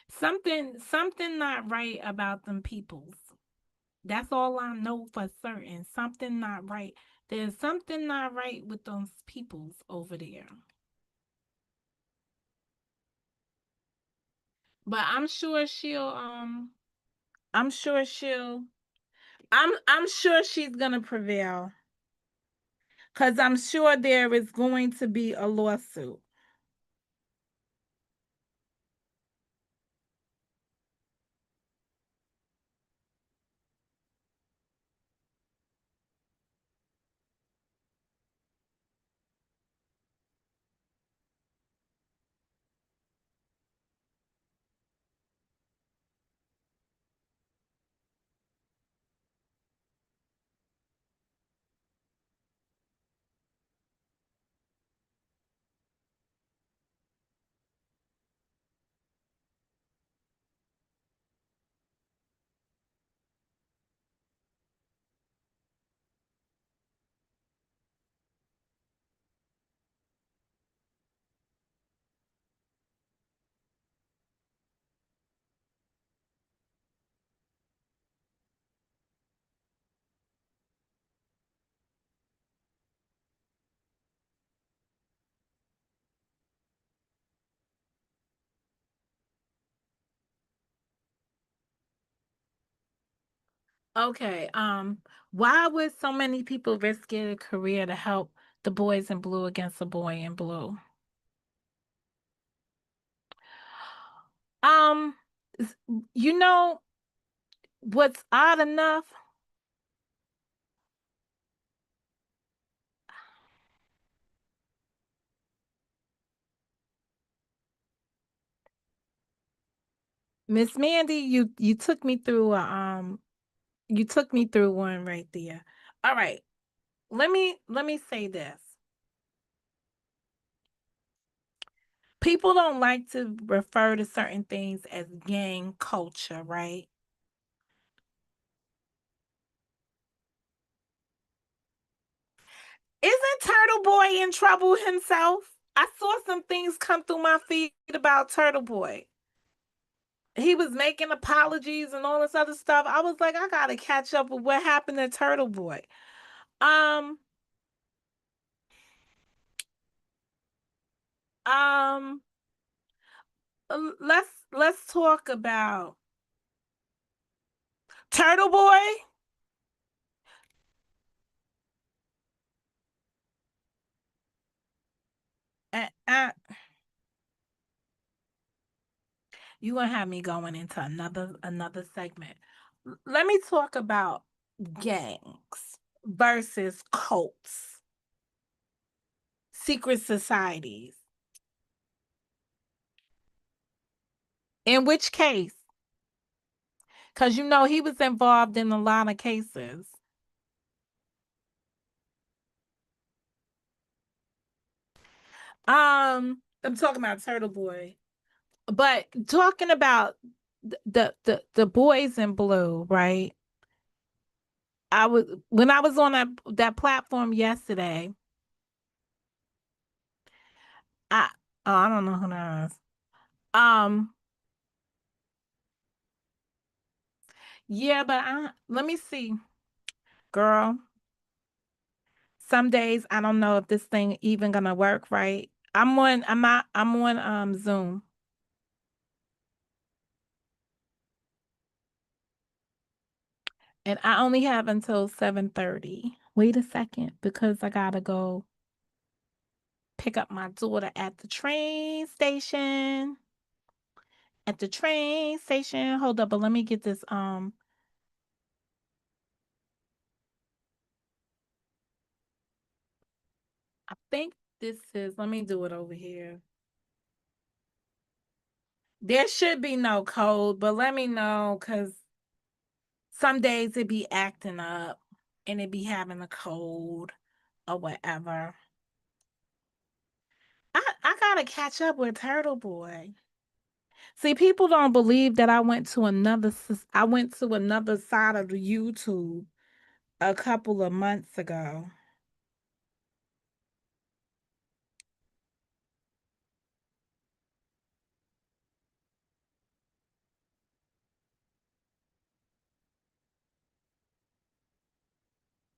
Something not right about them peoples. That's all I know for certain. Something not right. There's something not right with those peoples over there. But I'm sure she'll I'm sure she's gonna prevail. Cause I'm sure there is going to be a lawsuit. Okay. Why would so many people risk their career to help the boys in blue against the boy in blue? Um, s- you know what's odd enough? Miss Mandy, you took me through you took me through one right there. All right. Let me say this. People don't like to refer to certain things as gang culture, right? Isn't Turtle Boy in trouble himself? I saw some things come through my feed about Turtle Boy. He was making apologies and all this other stuff. I was like, I gotta catch up with what happened to Turtle Boy. Um, um, let's talk about Turtle Boy. And you gonna have me going into another segment. Let me talk about gangs versus cults, secret societies. In which case, because you know he was involved in a lot of cases. I'm talking about Turtle Boy, but talking about the boys in blue, right? I was when I was on that platform yesterday. I I don't know who that is. Um, yeah, but let me see, girl. some days I don't know if this thing even gonna work right. I'm on Zoom. And I only have until 7:30. Wait a second, because I gotta go pick up my daughter at the train station. At the train station. Hold up, but let me get this. I think this is. Let me do it over here. There should be no code, but let me know because some days it be acting up and it be having a code or whatever. I gotta catch up with Turtle Boy. See, people don't believe that I went to another side of the YouTube a couple of months ago.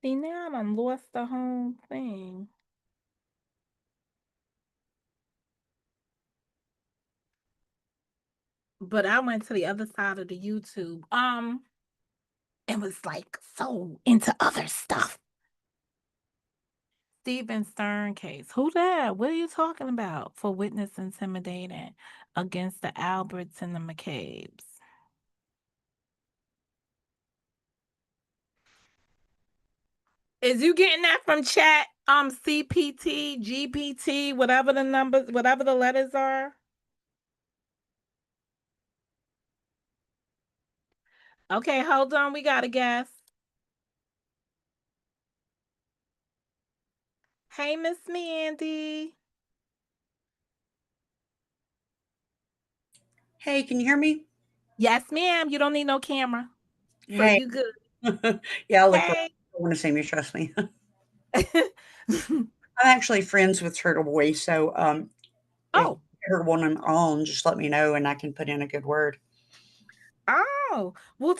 See, now I done lost the whole thing. But I went to the other side of the YouTube. It was like so into other stuff. Stephen Stern case. Who that? What are you talking about? For witness intimidating against the Alberts and the McCabe's. Is you getting that from chat? CPT, GPT, whatever the numbers, whatever the letters are. Okay, hold on. We got a guess. Hey, Miss Mandy.
Hey, can you hear me?
Yes, ma'am. You don't need no camera, so
Hey.
you good.
Yeah, I'll look like
Hey.
I want to say me, trust me. I'm actually friends with Turtle Boy, so if you
Oh,
ever want him on, just let me know and I can put in a good word.
oh. Well,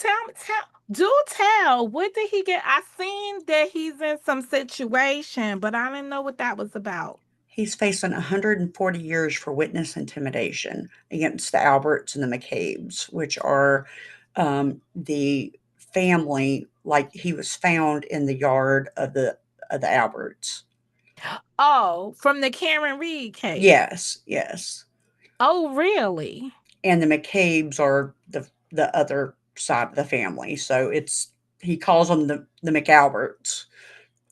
do tell. What did he get? I seen that he's in some situation, but I didn't know what that was about.
He's facing 140 years for witness intimidation against the Alberts and the McCabe's, which are the family. Like he was found in the yard of the Alberts.
Oh, from the Karen Reed case.
Yes, yes.
Oh, really?
And the McCabe's are the other side of the family. So it's he calls them the McAlberts.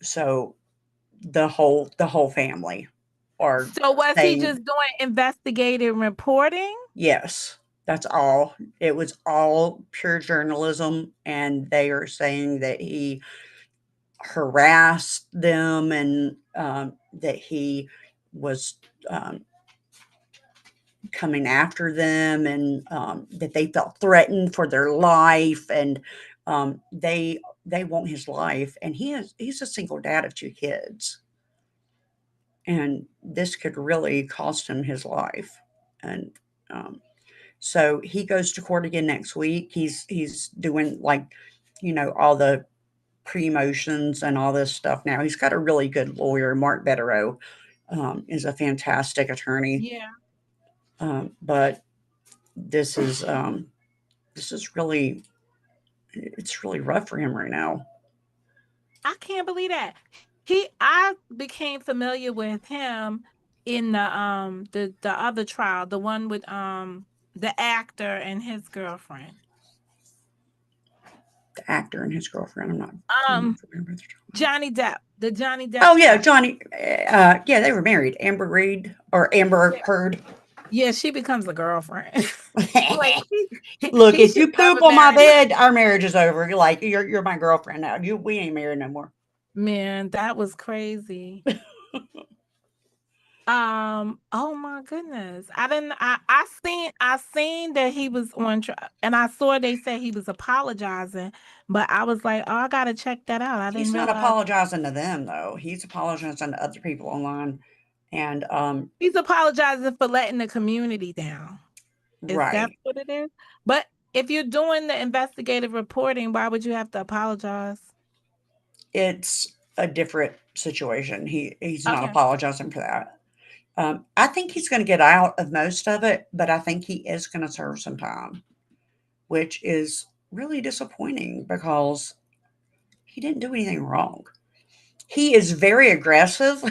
So the whole family are
So was he
saying
just doing investigative reporting?
yes. That's all. It was all pure journalism, and they are saying that he harassed them and that he was um, coming after them and that they felt threatened for their life and they want his life and he's a single dad of 2 kids and this could really cost him his life and so he goes to court again next week. He's doing like all the pre-motions and all this stuff now. He's got a really good lawyer. Mark Betterow is a fantastic attorney,
Yeah.
but this is this is really it's really rough for him right now.
I can't believe that. I became familiar with him in the other trial, the one with the actor and his girlfriend.
The actor and his girlfriend. I'm not
Um
familiar with the
Johnny Depp, the Johnny Depp
Oh yeah,
trial.
Johnny. Yeah, they were married. Amber Reed or Amber
Yeah.
Heard.
Yeah, she becomes a girlfriend. Like
Look,
he
if
should
you poop
never
on my
marry her.
bed, our marriage is over. You're like you're my girlfriend now. We ain't married no more.
Man, that was crazy. Oh my goodness. I seen that he was on trial and I saw they said he was apologizing, but I was like, "Oh, I got to check that out." I
He's
didn't
not
realize
apologizing to them though. He's apologizing to other people online. And
he's apologizing for letting the community down. Is that
right.
what it is? But if you're doing the investigative reporting, why would you have to apologize?
It's a different situation. He's not
Okay.
apologizing for that. I think he's going to get out of most of it, but I think he is going to serve some time, which is really disappointing because he didn't do anything wrong. He is very aggressive.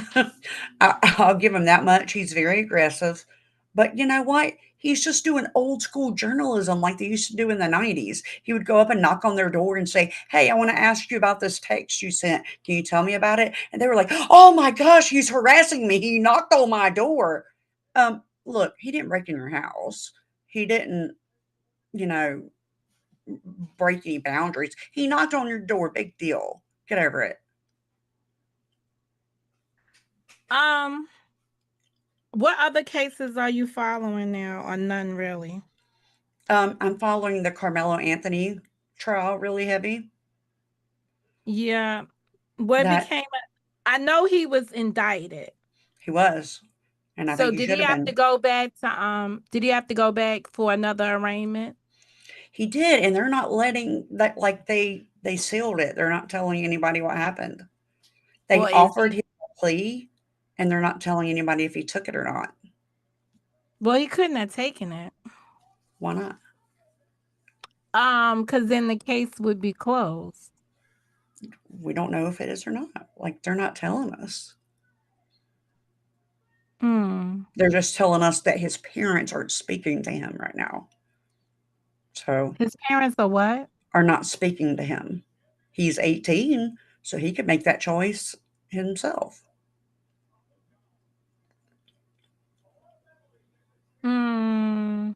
I'll give him that much. He's very aggressive. But you know what? He's just doing old school journalism like they used to do in the 90s. He would go up and knock on their door and say, "Hey, I want to ask you about this text you sent. Can you tell me about it?" And they were like, "Oh my gosh, he's harassing me. He knocked on my door." Look, he didn't break in your house. He didn't, you know, break any boundaries. He knocked on your door. Big deal. Get over it.
Um, what other cases are you following now, or none really?
I'm following the Carmelo Anthony trial really heavy.
Yeah. What
That
became I know he was indicted.
he was, and I
So
think he
did
should
he
have
have to
been.
go back to did he have to go back for another arraignment?
He did, and they're not letting that like they sealed it. They're not telling anybody what happened. They
Or is
offered
he
him a plea, and they're not telling anybody if he took it or not.
well he couldn't have taken it.
Why not?
Because then the case would be closed.
We don't know if it is or not. Like they're not telling us.
Hmm.
They're just telling us that his parents aren't speaking to him right now. So
His parents are what?
are not speaking to him. He's 18, so he could make that choice himself.
Hmm.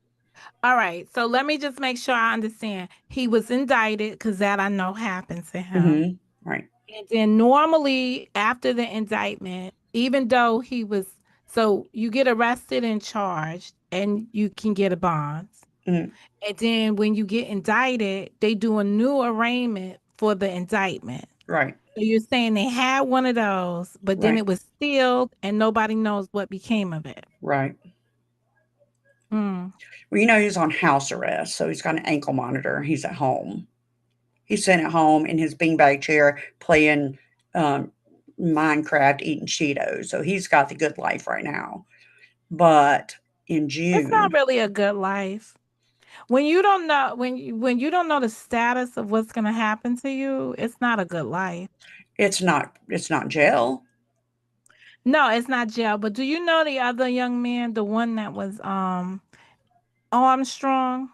All right. So let me just make sure I understand. He was indicted because that I know happened to him.
Mhm. Right.
And then normally after the indictment, even though he was so you get arrested and charged and you can get a bond.
Mhm.
And then when you get indicted, they do a new arraignment for the indictment.
Right.
So you're saying they had one of those, but then
Right.
it was sealed and nobody knows what became of it.
Right.
Hmm.
Well, he's on house arrest, so he's got an ankle monitor. He's at home. He's sitting at home in his beanbag chair playing um, Minecraft, eating Cheetos. So he's got the good life right now. But in
It's not
June,
really a good life. When you don't know when you don't know the status of what's going to happen to you, it's not a good life.
it's not jail.
No, it's not jail, but do you know the other young man, the one that was Armstrong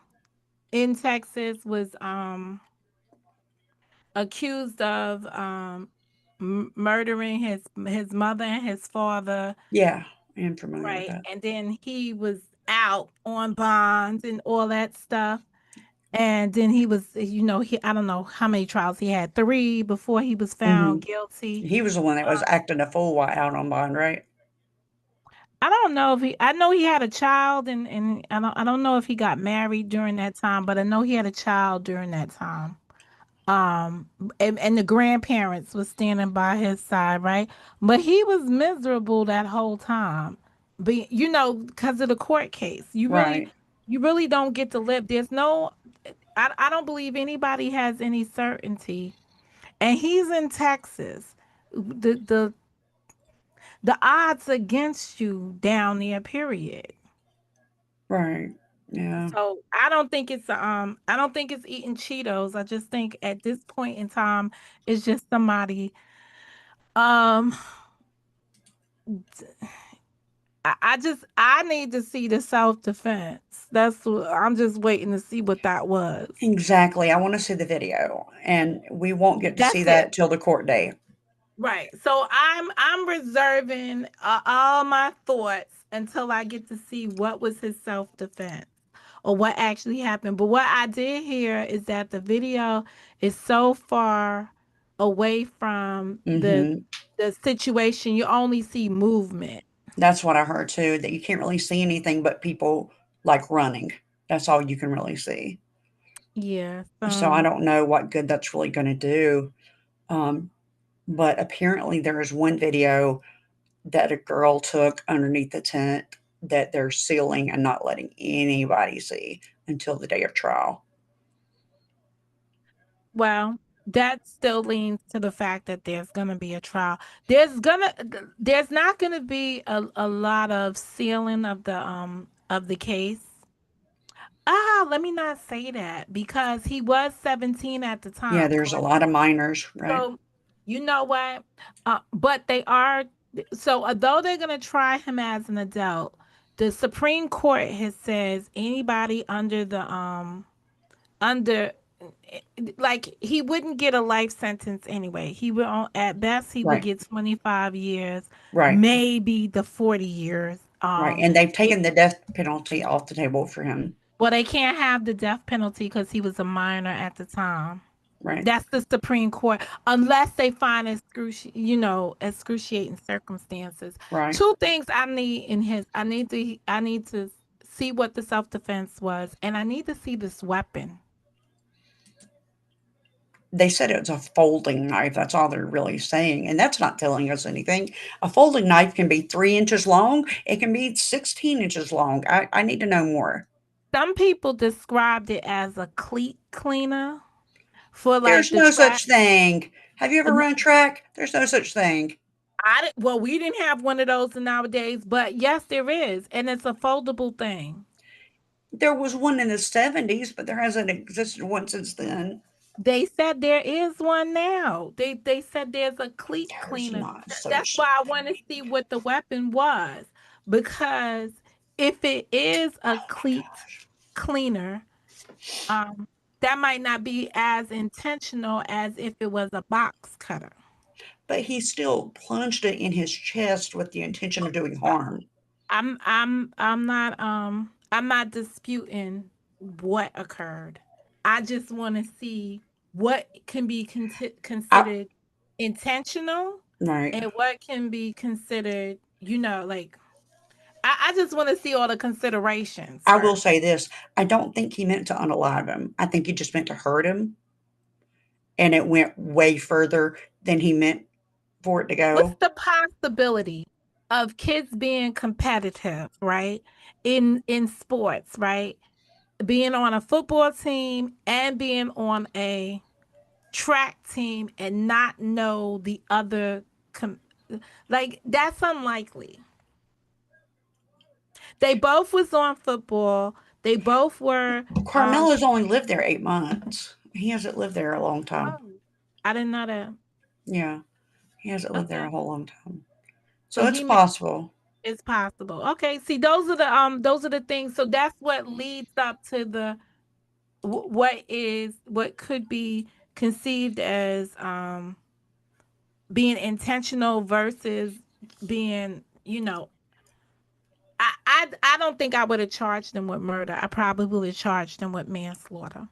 in Texas was accused of murdering his mother and his father,
Yeah, I am familiar with
right?
that.
And then he was out on bonds and all that stuff. And then he was, I don't know how many trials he had, 3 before he was found
Mhm.
guilty.
He was the one that was
Uh,
acting a fool while out on bond, right?
I don't know if I know he had a child and I don't know if he got married during that time, but I know he had a child during that time. Um and the grandparents was standing by his side, right? But he was miserable that whole time. But because of the court case.
Right.
You really don't get to live. There's no I don't believe anybody has any certainty. And he's in Texas. The odds against you down there, period.
Right. Yeah.
So I don't think it's eating Cheetos. I just think at this point in time it's just somebody um I need to see the self-defense. That's what I'm just waiting to see what that was.
Exactly. I want to see the video, and we won't get to see
That's it.
that till the court day.
Right. So I'm reserving all my thoughts until I get to see what was his self-defense or what actually happened. But what I did hear is that the video is so far away from
Mhm.
the situation, you only see movement.
That's what I heard too, that you can't really see anything but people, like, running. That's all you can really see.
Yeah.
So I don't know what good that's really gonna do, um, but apparently there is one video that a girl took underneath the tent that they're sealing and not letting anybody see until the day of trial.
Well. that still leans to the fact that there's gonna be a trial. There's not gonna be a lot of sealing of the case. Ah, let me not say that because he was 17 at the
Yeah,
time,
there's a
correct?
lot of minors, right?
So, you know what? But they are so although they're gonna try him as an adult, the Supreme Court has says anybody under like he wouldn't get a life sentence anyway. He would at best he would
Right,
get 25 years,
right,
maybe the 40 years.
right. And they've
It,
taken the death penalty off the table for him.
well, they can't have the death penalty because he was a minor at the time.
Right,
That's the Supreme Court, unless they find excruciating circumstances.
right.
Two things I need in his. I need to see what the self defense was, and I need to see this weapon.
They said it was a folding knife. That's all they're really saying. And that's not telling us anything. A folding knife can be 3 inches long, it can be 16 inches long. I need to know more.
Some people described it as a cleat cleaner for like
There's
the
no
track.
such thing. Have you ever
N-
run track? There's no such thing.
well, we didn't have one of those nowadays, but yes, there is, and it's a foldable thing.
There was one in the 70s, but there hasn't existed one since then.
They said there is one now. They said there's a cleat
There's
cleaner.
not
That's
such.
why I want to see what the weapon was because if it is a
Oh my
cleat
gosh.
cleaner, um, that might not be as intentional as if it was a box cutter.
But he still plunged it in his chest with the intention of doing harm.
I'm not disputing what occurred. I just want to see what can be
I,
considered intentional
right.
and what can be considered, like I just want to see all the considerations
I will
first.
say this. I don't think he meant to unalive him. I think he just meant to hurt him, and it went way further than he meant for it to
What's
go.
the possibility of kids being competitive, right? In sports, right? Being on a football team and being on a track team and not know the other like that's unlikely. They both was on football. They both were
Carmelo's only lived there 8 months. He hasn't lived there a long time.
oh, I didn't know that.
Yeah, he hasn't lived there
Okay.
a whole long time.
So
So it's
he may
possible.
it's possible. Okay, see those are the things. So that's what leads up to the what could be conceived as being intentional versus being, I don't think I would have charged them with murder. I probably would have charged them with manslaughter.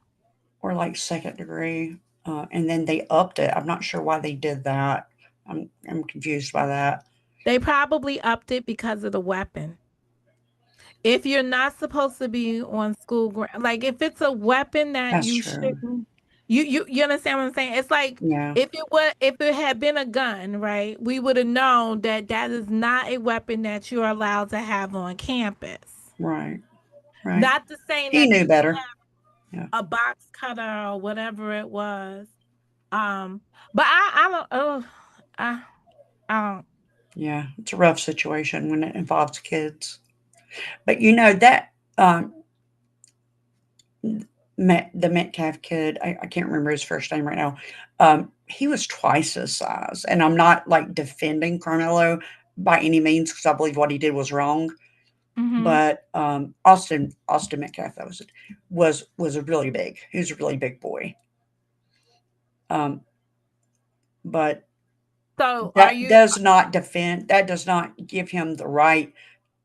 Or like second degree. And then they upped it. I'm not sure why they did that. I'm confused by that.
They probably upped it because of the weapon. If you're not supposed to be on school ground, like if it's a weapon that
That's
you
true.
shouldn't, you understand what I'm saying? It's like
Yeah,
if it had been a gun, right? We would have known that that is not a weapon that you're allowed to have on campus.
right, right.
Not to saying
He
that
knew
you can
better. Yeah,
have a box cutter or whatever it was. But I don't. Oh, I I don't.
yeah. It's a rough situation when it involves kids. But you know that the Metcalf kid, I can't remember his first name right now. He was twice his size, and I'm not like defending Carmelo by any means because I believe what he did was wrong.
Mm-hmm.
But Austin Metcalf, that was it, was a really big. He was a really big boy. Um, but
So are
that
you?
does not defend. That does not give him the right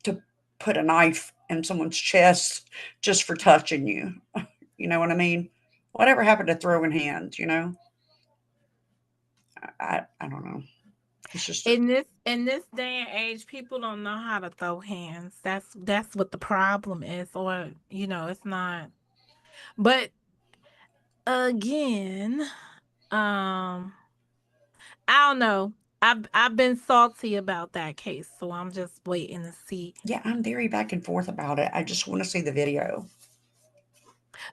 to put a knife in someone's chest just for touching you. You know what I mean? Whatever happened to throwing hands? You know, I don't know. It's just
In this day and age, people don't know how to throw hands. That's what the problem is, or it's not. But again, um, I don't know. I've been salty about that case, so I'm just waiting to see.
yeah. I'm very back and forth about it. I just want to see the video.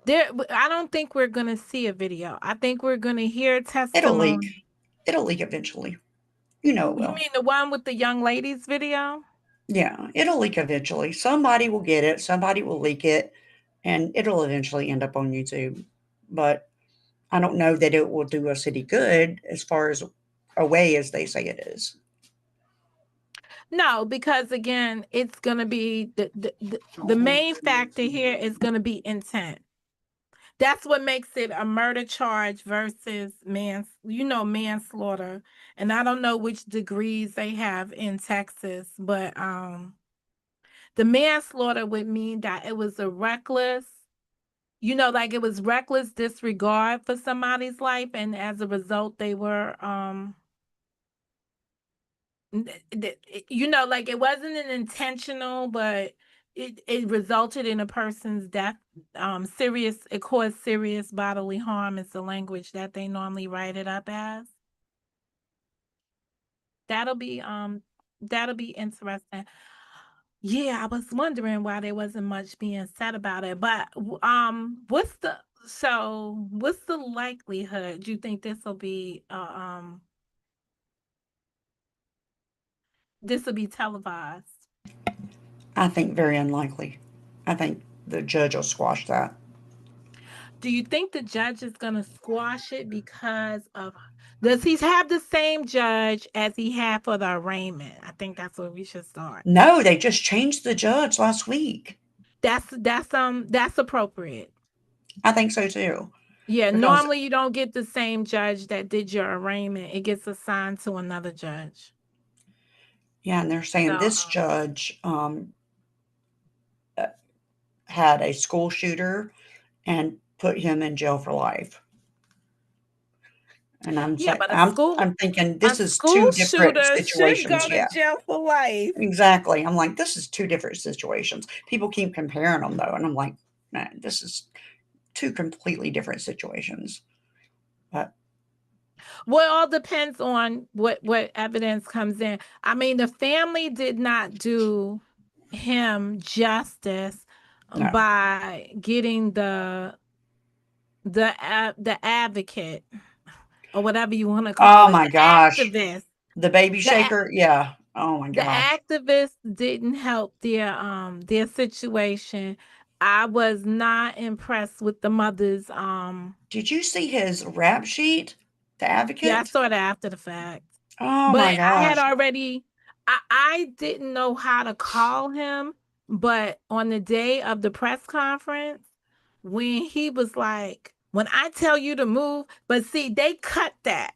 I don't think we're gonna see a video. I think we're gonna hear
It'll leak.
testimony.
It'll leak eventually. You know it
You
will.
mean the one with the young ladies video?
Yeah, it'll leak eventually. Somebody will get it, somebody will leak it, and it'll eventually end up on YouTube. But I don't know that it will do us any good as far as a way as they say it is.
No, because again, it's gonna be the main factor here is gonna be intent. That's what makes it a murder charge versus manslaughter. And I don't know which degrees they have in Texas, but the manslaughter would mean that it was a reckless, like it was reckless disregard for somebody's life, and as a result they were like it wasn't an intentional, but it resulted in a person's death. It caused serious bodily harm is the language that they normally write it up as. That'll be um that'll be interesting. Yeah, I was wondering why there wasn't much being said about it. But what's the likelihood you think this will be televised?
I think very unlikely. I think the judge will squash that.
Do you think the judge is going to squash it because of does he have the same judge as he had for the arraignment? I think that's where we should start.
No, they just changed the judge last week.
That's appropriate.
I think so too.
Yeah,
Because,
normally you don't get the same judge that did your arraignment. It gets assigned to another judge.
yeah, and they're
So,
saying this judge uh, had a school shooter and put him in jail for life. And I'm
yeah,
saying,
but
I'm thinking
a
this is
school
two different
shooter should
situations.
go to
Yeah,
jail for life.
exactly. I'm like, this is two different situations. People keep comparing them though, and I'm like, man, this is two completely different situations. But
Well, it all depends on what evidence comes in. I mean, the family did not do him justice
no.
by getting the advocate or whatever you want to call
Oh
it,
my
the
gosh,
activist.
the baby
The a-
shaker. Yeah. Oh my
the
gosh.
activists didn't help their situation. I was not impressed with the mother's
Did you see his rap sheet? The
yeah, I
advocate.
saw it after the fact.
Oh
But
my
I had
gosh.
already I didn't know how to call him, but on the day of the press conference, when he was like, "When I tell you to move," but see, they cut that.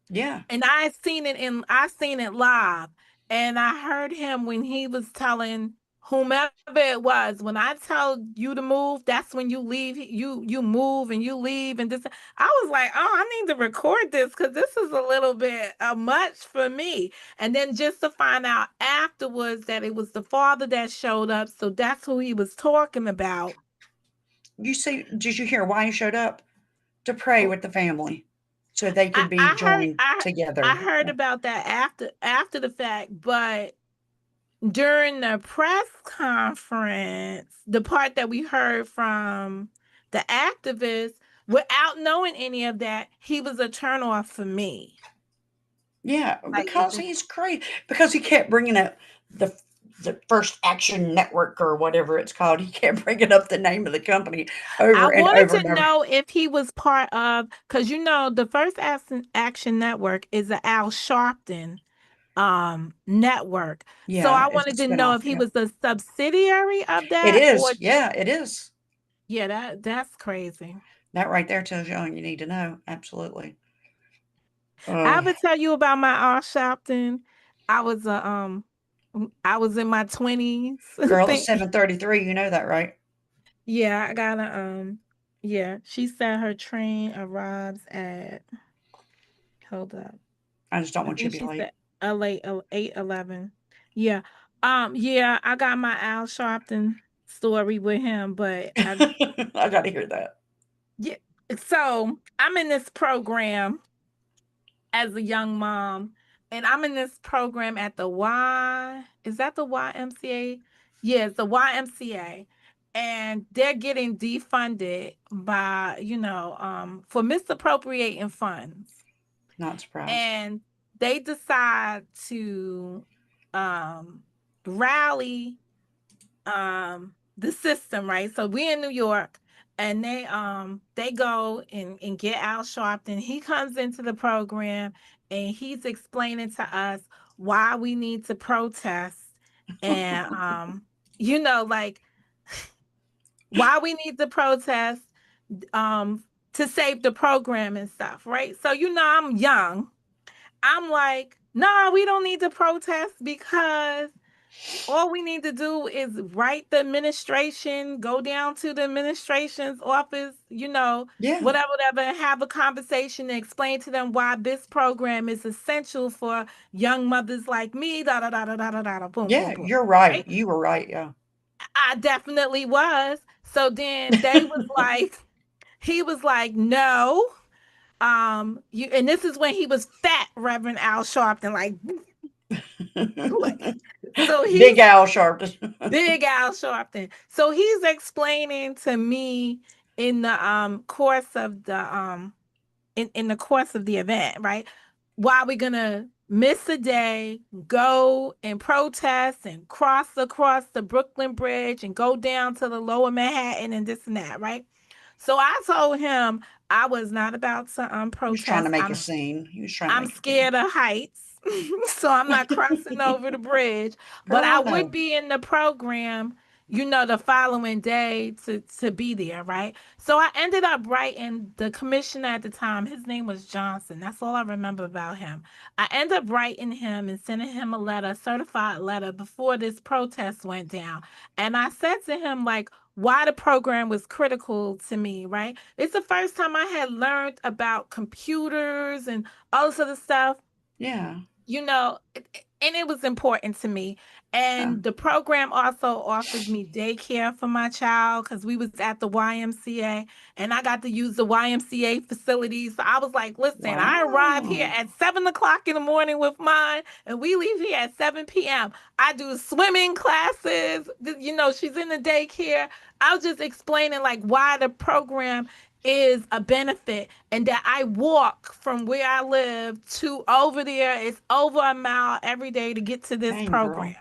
Yeah.
And I seen it live. And I heard him when he was telling whomever it was, when I tell you to move, that's when you leave. You move and you leave. And this I was like, oh, I need to record this because this is a little bit much for me. And then just to find out afterwards that it was the father that showed up. So that's who he was talking about.
You see, did you hear why he showed up? To pray with the family so they could be joined
I
together.
heard
Yeah.
about that after the fact, but during the press conference, the part that we heard from the activist, without knowing any of that, he was a turnoff for me.
Yeah,
Like
because he's crazy. Because he kept bringing up the the First Action Network or whatever it's called. He kept bringing up the name of the company
I
over and over
wanted
and
to
over.
know if he was part of, because the First Action Network is a Al Sharpton network. So
Yeah,
I
it's a
wanted to know
spinoff.
if he
Yeah,
was a subsidiary of
it
that or
is. Yeah, it is.
yeah, that's crazy.
That right there tells you all you need to know. Absolutely.
I
Oh,
ever tell you about my art Sharpton? I was I was in my 20s.
girl, it's
Think
7:33. You know that, right?
yeah, I got a yeah, she said her train arrives at hold up.
I just don't
I
want you
think
to be
she
late.
said LA 8:11. Yeah. Yeah, I got my Al Sharpton story with him, but I
I got to hear that.
yeah, so I'm in this program as a young mom, and I'm in this program at the Y. Is that the YMCA? Yeah, it's the YMCA. and they're getting defunded by, for misappropriating funds.
Not surprised.
And they decide to um, rally the system, right? So we in New York, and they go and get Al Sharpton. He comes into the program, and he's explaining to us why we need to protest, and like why we need to protest um to save the program and stuff, right? So I'm young. I'm like, no, we don't need to protest because all we need to do is write the administration, go down to the administration's office,
Yeah.
whatever, and have a conversation and explain to them why this program is essential for young mothers like me, da da da da da da da, boom, boom,
Yeah,
boom.
you're right.
Right?
You were right, yeah.
I definitely was. So then they was like, he was like, no. You and this is when he was fat, Reverend Al Sharpton, like so
Big
he's
Al Sharpton.
Big Al Sharpton. So he's explaining to me in the course of the in the course of the event, right? Why we're gonna miss a day, go and protest and cross across the Brooklyn Bridge and go down to the lower Manhattan and this and that, right? So I told him I was not about to
He was trying to
protest.
make a
I'm
scene. He was trying to
I'm
make a scene.
scared of heights, so I'm not crossing over the bridge. But I
Girl,
would
no.
be in the program, the following day to be there, right? So I ended up writing the commissioner at the time. His name was Johnson. That's all I remember about him. I ended up writing him and sending him a letter, a certified letter, before this protest went down. And I said to him, like, why the program was critical to me, right? It's the first time I had learned about computers and all this other stuff,
Yeah.
and it was important to me.
Yeah.
And the program also offered me daycare for my child because we was at the YMCA, and I got to use the YMCA facilities. So I was like, listen, I arrive here
Wow.
at 7 o'clock in the morning with mine, and we leave here at 7 p.m. I do swimming classes. She's in the daycare. I was just explaining like why the program is a benefit, and that I walk from where I live to over there. It's over a mile every day to get to this
Dang,
program.
girl.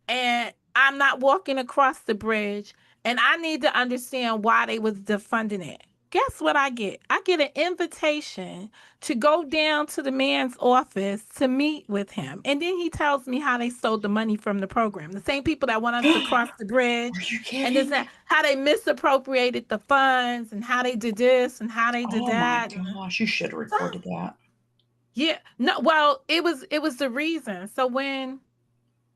And I'm not walking across the bridge, and I need to understand why they was defunding it. Guess what I get? I get an invitation to go down to the man's office to meet with him. And then he tells me how they stole the money from the program. The same people that want us to cross the bridge
Are you
and this and
kidding?
that, how they misappropriated the funds and how they did this and how they did
Oh my
that.
gosh, you should have recorded that.
Yeah. No, well, it was the reason. So when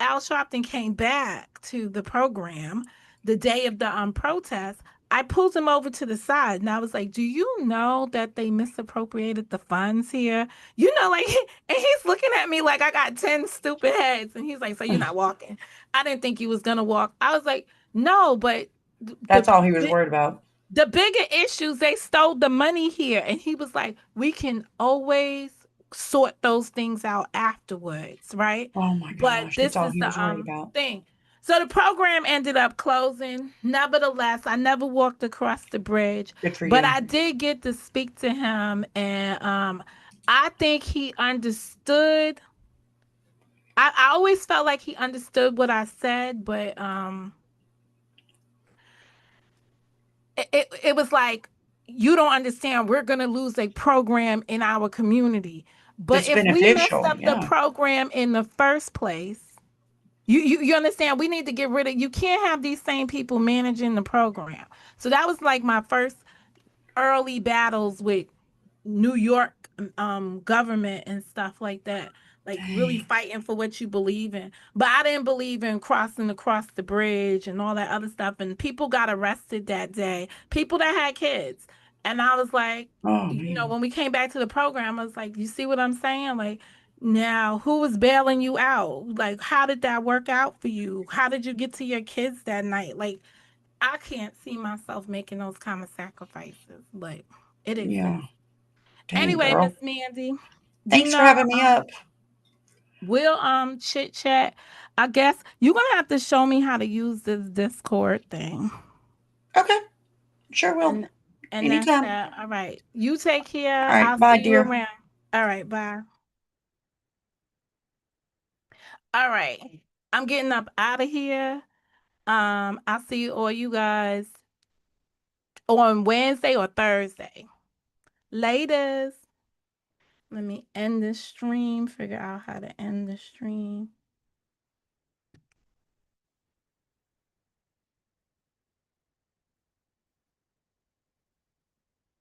Al Sharpton came back to the program the day of the protest, I pulled him over to the side and I was like, do you know that they misappropriated the funds here? Like, and he's looking at me like I got 10 stupid heads. And he's like, so you're not walking? I didn't think you was going to walk. I was like, no, but the,
That's all he was
the,
worried about.
the bigger issues, they stole the money here. And he was like, we can always sort those things out afterwards, right?
Oh my
But
gosh, that's
this
all
is
he
the
was worried about.
thing. So the program ended up closing. Nevertheless, I never walked across the bridge,
Good for
but
you.
I did get to speak to him, and I think he understood. I always felt like he understood what I said, but it was like, you don't understand, we're going to lose a program in our community, but
That's
if we messed
beneficial.
up the
Yeah.
program in the first place, you understand, we need to get rid of, you can't have these same people managing the program. So that was like my first early battles with New York government and stuff like that. Like really
Dang.
fighting for what you believe in. But I didn't believe in crossing across the bridge and all that other stuff. And people got arrested that day. People that had kids. And I was like,
Oh man.
when we came back to the program, I was like, you see what I'm saying? Like, now who was bailing you out? Like, how did that work out for you? How did you get to your kids that night? Like, I can't see myself making those kind of sacrifices, but it
Yeah.
exists.
Dang,
Anyway, Miss
girl.
Mandy,
Thanks for having me
um,
up.
We'll chit chat. I guess you're gonna have to show me how to use this Discord thing.
Okay, sure will.
And that's
Anytime.
that. All right. You take care.
All right,
I'll
bye,
see you
dear.
around. All right, bye. All right. I'm getting up out of here. I'll see all you guys on Wednesday or Thursday. Laters. Let me end this stream, figure out how to end the stream.